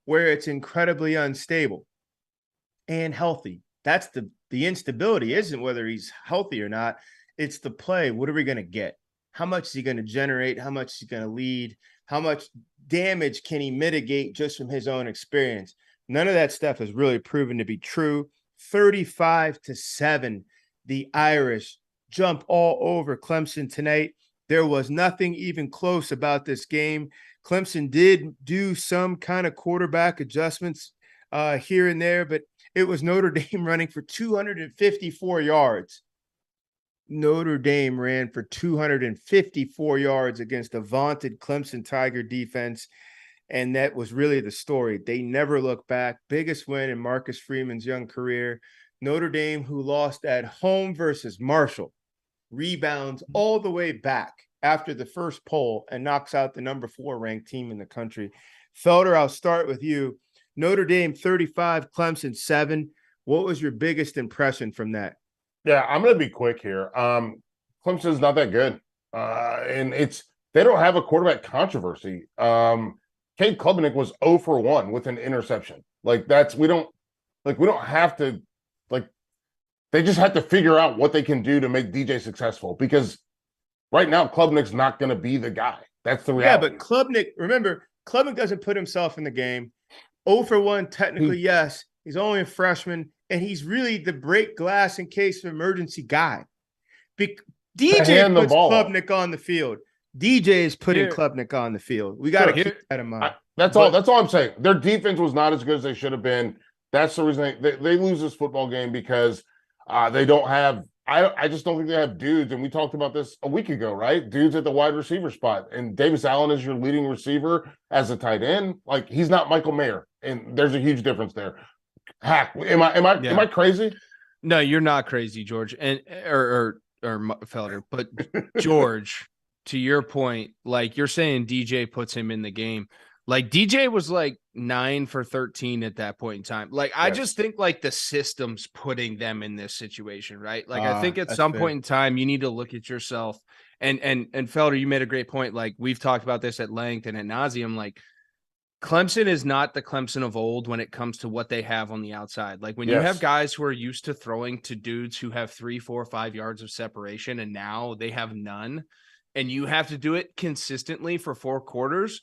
where it's incredibly unstable and healthy. That's the instability isn't whether he's healthy or not. It's the play. What are we going to get? How much is he going to generate? How much is he going to lead? How much damage can he mitigate just from his own experience? None of that stuff has really proven to be true. 35-7, the Irish jump all over Clemson tonight. There was nothing even close about this game. Clemson did do some kind of quarterback adjustments here and there, but it was Notre Dame running for 254 yards. Notre Dame ran for 254 yards against a vaunted Clemson Tiger defense, and that was really the story. They never look back. Biggest win in Marcus Freeman's young career. Notre Dame, who lost at home versus Marshall, rebounds all the way back after the first poll and knocks out the number 4 ranked team in the country. Felder, I'll start with you. Notre Dame 35, Clemson 7. What was your biggest impression from that? Yeah, I'm going to be quick here. Clemson's not that good. And they don't have a quarterback controversy. Cade Klubnik was 0 for 1 with an interception. We don't have to, they just have to figure out what they can do to make DJ successful, because right now Klubnik's not going to be the guy. That's the reality. Yeah, but Klubnik doesn't put himself in the game. 0 for 1, technically, yes. He's only a freshman, and he's really the break glass in case of emergency guy. DJ puts Klubnik on the field. DJ is putting Klubnik on the field. We got to keep that in mind. That's all I'm saying. Their defense was not as good as they should have been. That's the reason they lose this football game, because they don't have – I just don't think they have dudes, and we talked about this a week ago, right? Dudes at the wide receiver spot. And Davis Allen is your leading receiver as a tight end. He's not Michael Mayer, and there's a huge difference there. Hack, am I crazy? No, you're not crazy, George, and or Felder. But George, to your point, you're saying DJ puts him in the game. Like DJ was like 9 for 13 at that point in time. Like I just think like the system's putting them in this situation, right? Like I think at some point in time you need to look at yourself and Felder, you made a great point. Like we've talked about this at length and ad nauseum. Like Clemson is not the Clemson of old when it comes to what they have on the outside. Like when you have guys who are used to throwing to dudes who have 3, 4, 5 yards of separation, and now they have none, and you have to do it consistently for 4 quarters.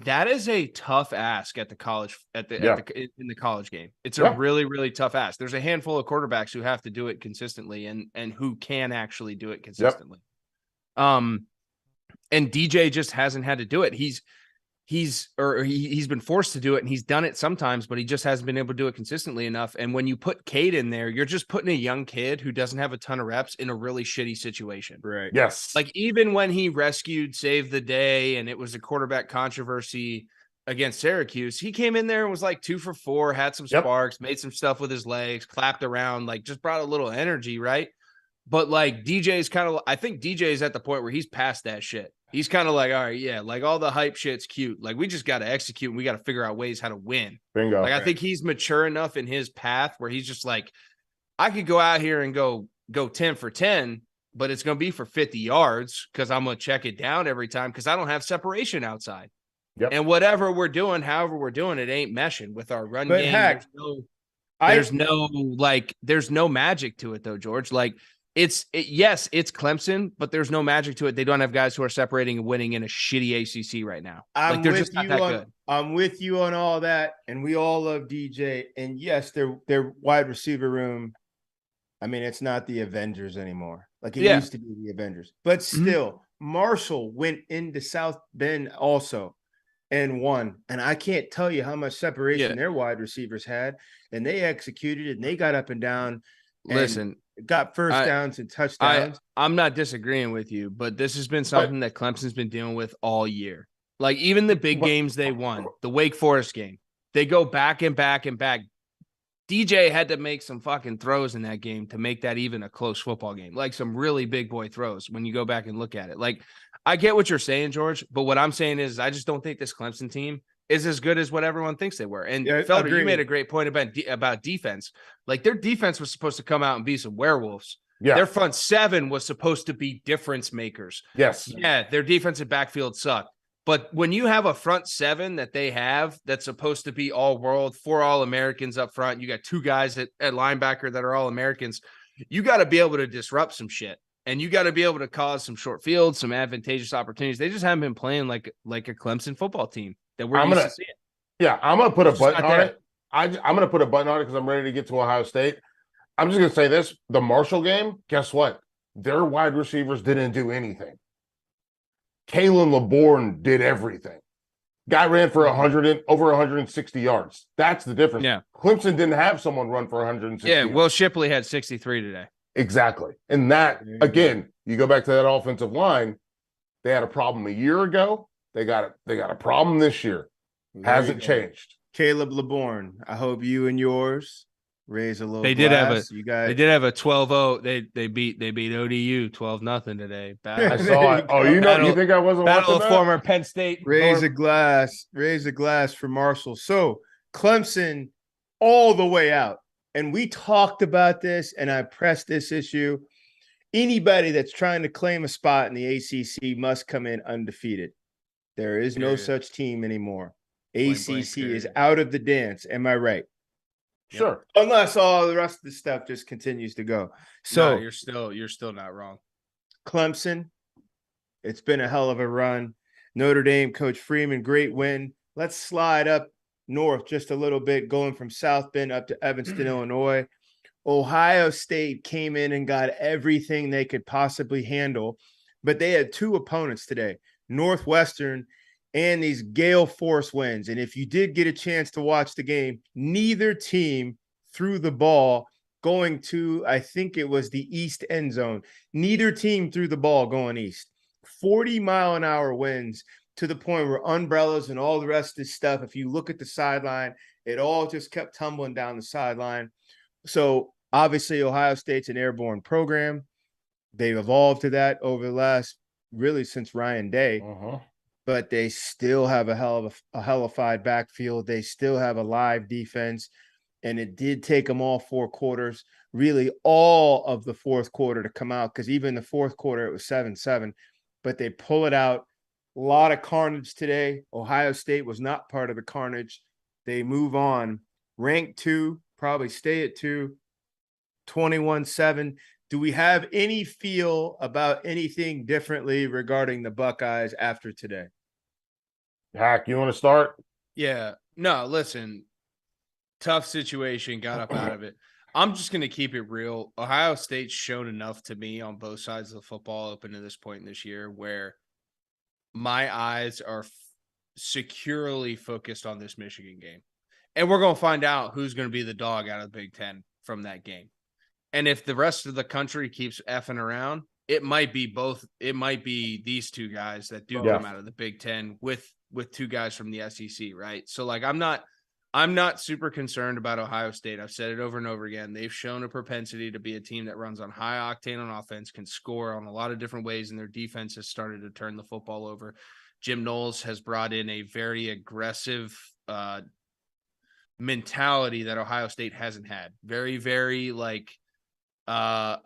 That is a tough ask at the college in the college game. It's a really, really tough ask. There's a handful of quarterbacks who have to do it consistently and who can actually do it consistently. And DJ just hasn't had to do it. He's been forced to do it, and he's done it sometimes, but he just hasn't been able to do it consistently enough. And when you put Cade in there, you're just putting a young kid who doesn't have a ton of reps in a really shitty situation. Right. Yes. Like even when he saved the day, and it was a quarterback controversy against Syracuse, he came in there and was like 2 for 4, had some sparks, made some stuff with his legs, clapped around, like just brought a little energy, right? But like DJ's kind of, I think DJ's at the point where he's past that shit. He's kind of like, all right, yeah, like all the hype shit's cute. Like we just got to execute and we got to figure out ways how to win. Bingo. Like I think he's mature enough in his path where he's just like, I could go out here and go 10 for 10, but it's going to be for 50 yards because I'm going to check it down every time because I don't have separation outside. Yep. And whatever we're doing, however we're doing, it ain't meshing with our run game. Heck, there's no magic to it though, George. Like yes, it's Clemson, but there's no magic to it. They don't have guys who are separating and winning in a shitty ACC right now. Like they're just not that good. I'm with you on all that, and we all love DJ. And yes, their wide receiver room. I mean, it's not the Avengers anymore. Like it used to be the Avengers, but still, Marshall went into South Bend also and won. And I can't tell you how much separation their wide receivers had, and they executed it, and they got up and down. Listen. Got first downs and touchdowns. I'm not disagreeing with you, but this has been something that Clemson's been dealing with all year. Like even the big games they won, the Wake Forest game, they go back and back and back. DJ had to make some fucking throws in that game to make that even a close football game, like some really big boy throws when you go back and look at it. Like I get what you're saying, George, but what I'm saying is I just don't think this Clemson team is as good as what everyone thinks they were. And Felder, you made a great point about defense. Like their defense was supposed to come out and be some werewolves. Yeah. Their front seven was supposed to be difference makers. Yes. Yeah, their defensive backfield sucked. But when you have a front seven that they have that's supposed to be all world, 4 All-Americans up front, you got 2 guys at linebacker that are All-Americans, you got to be able to disrupt some shit. And you got to be able to cause some short fields, some advantageous opportunities. They just haven't been playing like a Clemson football team that we're used to seeing. Yeah, I'm going to put a button on it. I'm going to put a button on it because I'm ready to get to Ohio State. I'm just going to say this. The Marshall game, guess what? Their wide receivers didn't do anything. Kalen LeBourne did everything. Guy ran for over 160 yards. That's the difference. Yeah. Clemson didn't have someone run for 160 yards. Will Shipley had 63 today. Exactly. And that, again, you go back to that offensive line, they had a problem a year ago. They got a problem this year. Hasn't changed. Caleb LeBourne, I hope you and yours raise a little. They did have a 12-0. They beat ODU 12-0 today. I saw it. Oh, you think I wasn't battle watching of former Penn State. Raise a glass for Marshall. So Clemson all the way out. And we talked about this, and I pressed this issue. Anybody that's trying to claim a spot in the ACC must come in undefeated. There is no such team anymore. ACC is out of the dance. Am I right? Sure. Unless all the rest of the stuff just continues to go. So no, you're still not wrong. Clemson, it's been a hell of a run. Notre Dame, Coach Freeman, great win. Let's slide up north just a little bit, going from South Bend up to Evanston, Illinois. Ohio State came in and got everything they could possibly handle, but they had 2 opponents today, Northwestern and these gale force winds. And if you did get a chance to watch the game, neither team threw the ball going to, I think it was the east end zone. Neither team threw the ball going east. 40-mile-an-hour winds to the point where umbrellas and all the rest of this stuff, if you look at the sideline, it all just kept tumbling down the sideline. So obviously Ohio State's an airborne program. They've evolved to that over the last, really since Ryan Day. but they still have a hellified backfield. They still have a live defense, and it did take them all 4 quarters, really all of the fourth quarter to come out, because even the fourth quarter it was 7-7, but they pull it out. A lot of carnage today. Ohio State was not part of the carnage. They move on, ranked 2, probably stay at 2, 21-7. Do we have any feel about anything differently regarding the Buckeyes after today? Hack, you want to start? Yeah. No, listen, tough situation, got up out of it. I'm just going to keep it real. Ohio State's shown enough to me on both sides of the football up into this point in this year where my eyes are securely focused on this Michigan game. And we're going to find out who's going to be the dog out of the Big Ten from that game. And if the rest of the country keeps effing around, it might be both. It might be these two guys that do come out of the Big Ten with 2 guys from the SEC, right? So like, I'm not super concerned about Ohio State. I've said it over and over again. They've shown a propensity to be a team that runs on high octane on offense, can score on a lot of different ways, and their defense has started to turn the football over. Jim Knowles has brought in a very aggressive mentality that Ohio State hasn't had. Very, very like live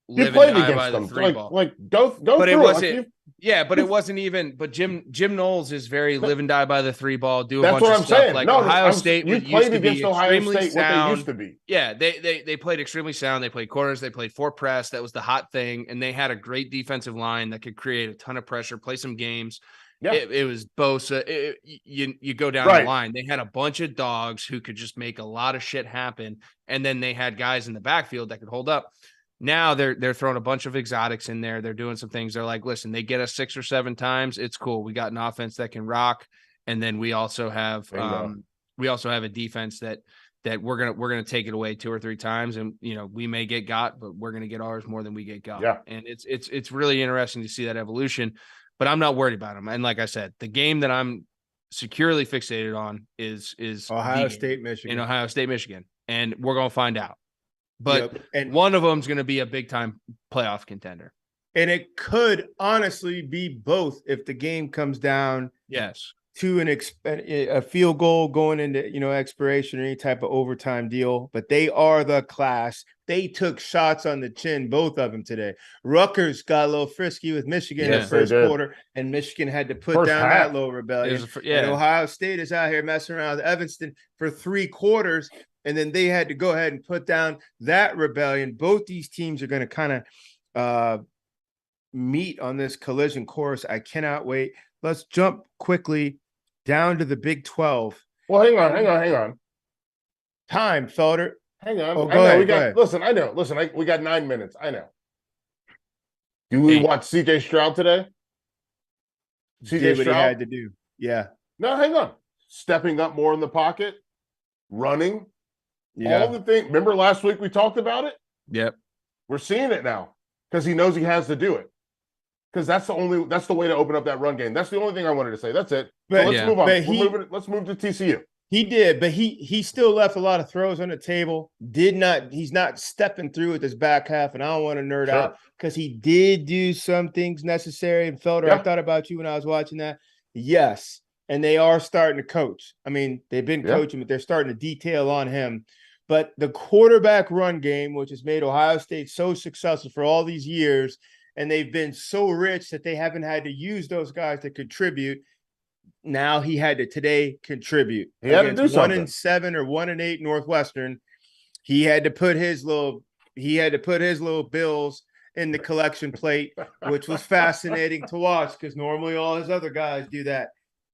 and die by the 3 ball. Like go but through it wasn't. Like yeah, but it wasn't even. But Jim Knowles is very live and die by the 3 ball. Do a that's bunch what of I'm stuff. saying. Like no, Ohio State, you played against Ohio State sound. what they used to be. Yeah, they played extremely sound. They played corners. They played 4 press. That was the hot thing, and they had a great defensive line that could create a ton of pressure, play some games. Yeah, it was Bosa. You go down the line. They had a bunch of dogs who could just make a lot of shit happen, and then they had guys in the backfield that could hold up. Now they're throwing a bunch of exotics in there. They're doing some things. They're like, listen, they get us 6 or 7 times. It's cool. We got an offense that can rock, and then we also have a defense that we're gonna take it away 2 or 3 times, and we may get got, but we're gonna get ours more than we get got. Yeah, and it's really interesting to see that evolution. But I'm not worried about them. And like I said, the game that I'm securely fixated on is Ohio State, Michigan. In Ohio State, Michigan, and we're gonna find out. But and one of them is going to be a big-time playoff contender. And it could honestly be both if the game comes down to a field goal going into, expiration or any type of overtime deal. But they are the class. They took shots on the chin, both of them today. Rutgers got a little frisky with Michigan in the first quarter, and Michigan had to put down that little rebellion. And Ohio State is out here messing around with Evanston for 3 quarters. And then they had to go ahead and put down that rebellion. Both these teams are going to kind of meet on this collision course. I cannot wait. Let's jump quickly down to the Big 12. Well, hang on. Time, Felder. Hang on. Oh, go ahead. Listen, I know. Listen, we got 9 minutes. I know. Do we watch CJ Stroud today? Did what he had to do. Yeah. No, hang on. Stepping up more in the pocket, running. Yeah. All the things. Remember last week we talked about it? Yep. We're seeing it now because he knows he has to do it. Because that's the way to open up that run game. That's the only thing I wanted to say. That's it. But so let's move on. Let's move to TCU. He did, but he still left a lot of throws on the table. He's not stepping through with his back half, and I don't want to nerd out because he did do some things necessary. And Felder, I thought about you when I was watching that. Yes. And they are starting to coach. I mean, they've been coaching, but they're starting to detail on him. But the quarterback run game, which has made Ohio State so successful for all these years, and they've been so rich that they haven't had to use those guys to contribute. Now he had to today contribute. He had to do something. 1-7 or 1-8 Northwestern. He had to put his little bills in the collection plate, which was fascinating to watch because normally all his other guys do that.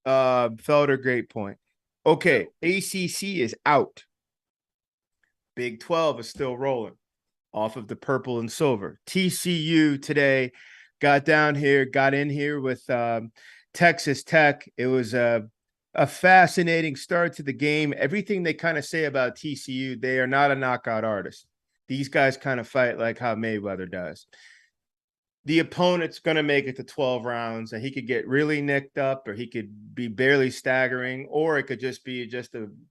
Felder, great point. Okay, ACC is out. Big 12 is still rolling off of the purple and silver. TCU today got in here with Texas Tech. It was a fascinating start to the game. Everything they kind of say about TCU, they are not a knockout artist. These guys kind of fight like how Mayweather does. The opponent's going to make it to 12 rounds, and he could get really nicked up, or he could be barely staggering, or it could just be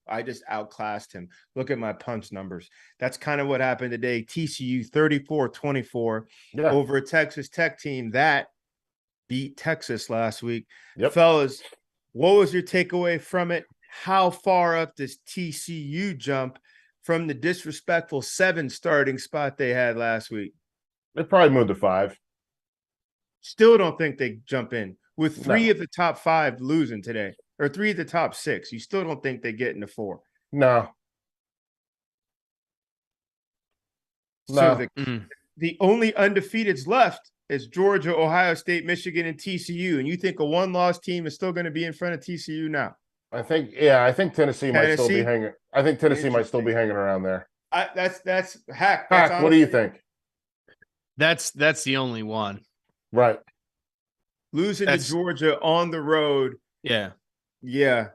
I just outclassed him. Look at my punch numbers. That's kind of what happened today. TCU 34-24 over a Texas Tech team that beat Texas last week. Yep. Fellas, what was your takeaway from it? How far up does TCU jump from the disrespectful 7 starting spot they had last week? They probably moved to 5. Still don't think they jump in with 3 No. of the top 5 losing today, or 3 of the top 6. You still don't think they get into 4. No. So the only undefeateds left is Georgia, Ohio State, Michigan, and TCU. And you think a 1-loss team is still going to be in front of TCU now? I think Tennessee might still be hanging. I think Tennessee might still be hanging around there. That's Hack. Hack, what do you think? That's the only one. Right. Losing to Georgia on the road. Yeah. Yeah.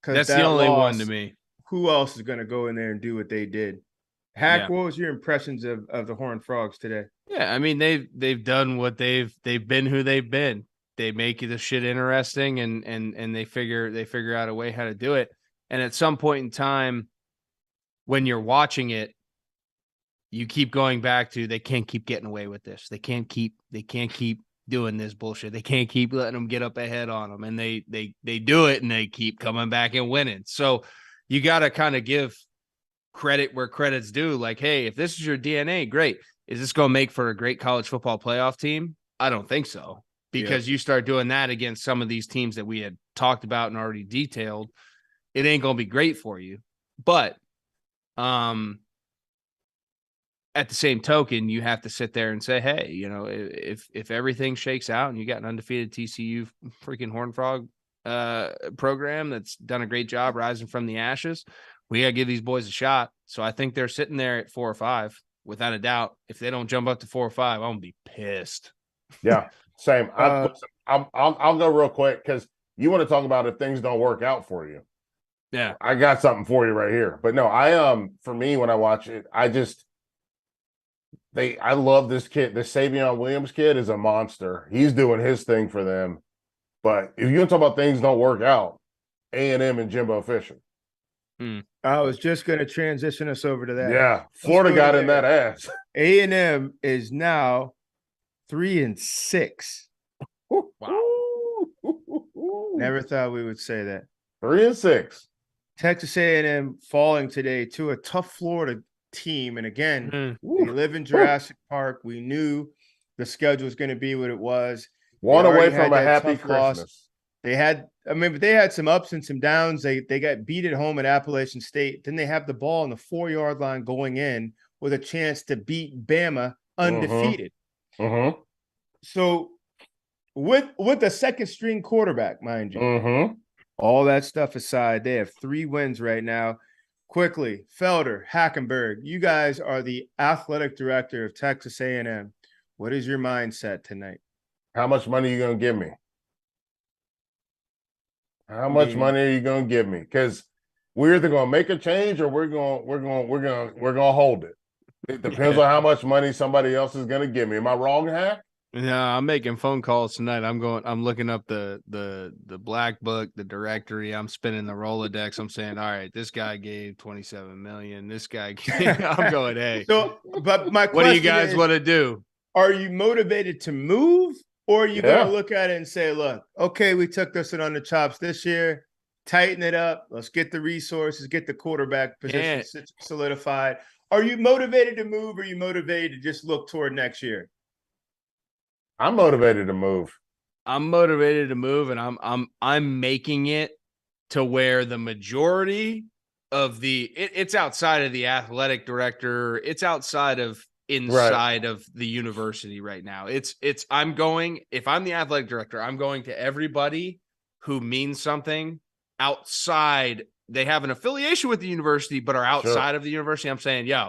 That's the only one to me. Who else is going to go in there and do what they did? Hack, what was your impressions of the Horned Frogs today? Yeah, I mean they've done what they've been who they've been. They make the shit interesting and they figure out a way how to do it. And at some point in time, when you're watching it, you keep going back to they can't keep getting away with this. They can't keep doing this bullshit. They can't keep letting them get up ahead on them. And they do it and they keep coming back and winning. So you got to kind of give credit where credit's due. Like, hey, if this is your DNA, great. Is this going to make for a great college football playoff team? I don't think so, because you start doing that against some of these teams that we had talked about and already detailed, it ain't going to be great for you. But at the same token, you have to sit there and say, hey, you know, if everything shakes out and you got an undefeated TCU freaking Horned Frog program that's done a great job rising from the ashes, we got to give these boys a shot. So I think they're sitting there at 4 or 5 without a doubt. If they don't jump up to 4 or 5, I'm gonna be pissed. Yeah, same. I'll go real quick because you want to talk about if things don't work out for you. Yeah, I got something for you right here. But no, for me when I watch it, I love this kid. This Savion Williams kid is a monster. He's doing his thing for them. But if you want to talk about things don't work out, A&M and Jimbo Fisher. I was just going to transition us over to that. Yeah, Florida got in that ass. A&M is now 3-6. wow. Never thought we would say that. 3-6. Texas A&M falling today to a tough Florida team. And again, they live in Jurassic Park. We knew the schedule was going to be what it was. One away from a happy Christmas. Loss. They had some ups and some downs. They got beat at home at Appalachian State. Then they have the ball on the 4-yard line going in with a chance to beat Bama undefeated. So with a second string quarterback, mind you, all that stuff aside, they have 3 wins right now. Quickly, Felder, Hackenberg, you guys are the athletic director of Texas A&M. What is your mindset tonight? How much money are you going to give me? How much money are you going to give me? Because we're either going to make a change or we're going to hold it. It depends on how much money somebody else is going to give me. Am I wrong, Hack? No, I'm making phone calls tonight. I'm looking up the black book, the directory. I'm spinning the Rolodex. I'm saying, all right, this guy gave 27 million. This guy gave, I'm going, hey. So, but my what do you guys want to do? Are you motivated to move? Or are you going to look at it and say, look, okay, we took this one on the chops this year, tighten it up. Let's get the resources, get the quarterback position solidified. Are you motivated to move or are you motivated to just look toward next year? I'm motivated to move. I'm motivated to move, and I'm making it to where the majority of it's outside of the athletic director. It's outside of inside of the university right now. If I'm the athletic director, I'm going to everybody who means something outside. They have an affiliation with the university, but are outside of the university. I'm saying, yo,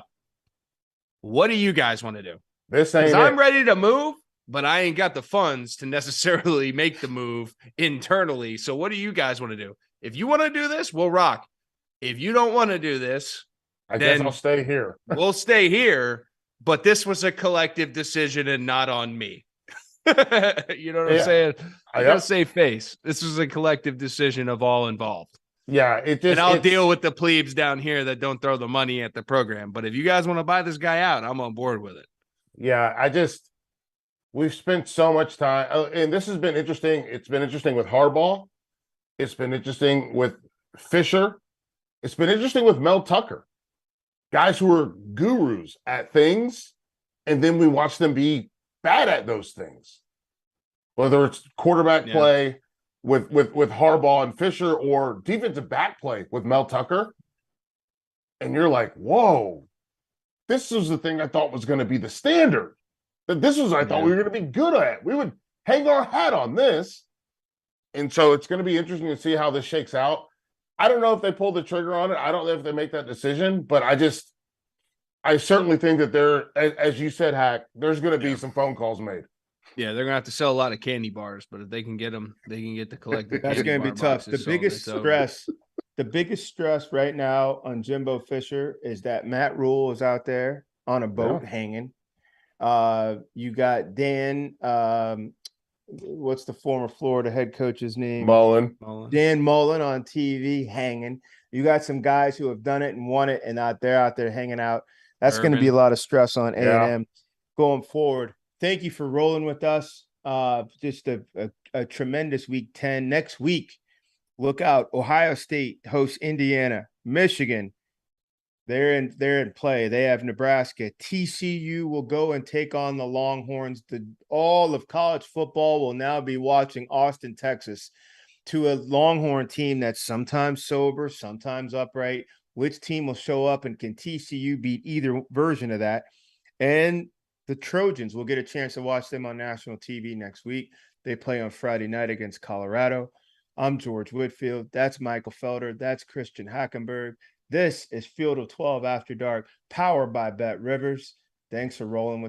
what do you guys want to do? This ain't I'm ready to move, but I ain't got the funds to necessarily make the move internally. So what do you guys want to do? If you want to do this, we'll rock. If you don't want to do this, I guess I'll stay here. We'll stay here. But this was a collective decision and not on me. You know what I'm saying? I gotta save face. This was a collective decision of all involved. Yeah, and I'll deal with the plebes down here that don't throw the money at the program. But if you guys want to buy this guy out, I'm on board with it. Yeah, we've spent so much time, and this has been interesting. It's been interesting with Harbaugh. It's been interesting with Fisher. It's been interesting with Mel Tucker. Guys who are gurus at things, and then we watch them be bad at those things. Whether it's quarterback play with Harbaugh and Fisher, or defensive back play with Mel Tucker. And you're like, whoa, this was the thing I thought was going to be the standard. That this was I thought we were going to be good at. We would hang our hat on this. And so it's going to be interesting to see how this shakes out. I don't know if they pull the trigger on it. I don't know if they make that decision, but I certainly think that there, as you said, Hack, there's going to be some phone calls made. Yeah, they're gonna have to sell a lot of candy bars, but if they can get them, they can get the collective. That's going to be tough. The biggest stress right now on Jimbo Fisher is that Matt Rule is out there on a boat hanging. You got Dan, what's the former Florida head coach's name? Mullen. Dan Mullen on TV hanging. You got some guys who have done it and won it, and they're out there hanging out. That's going to be a lot of stress on A&M going forward. Thank you for rolling with us. Just a tremendous week 10. Next week, look out. Ohio State hosts Indiana. Michigan, they're in play. They have Nebraska. TCU will go and take on the Longhorns. All of college football will now be watching Austin, Texas, to a Longhorn team that's sometimes sober, sometimes upright. Which team will show up, and can TCU beat either version of that? And the Trojans will get a chance to watch them on national TV next week. They play on Friday night against Colorado. I'm George Whitfield. That's Michael Felder. That's Christian Hackenberg. This is Field of 12 After Dark, powered by Bet Rivers. Thanks for rolling with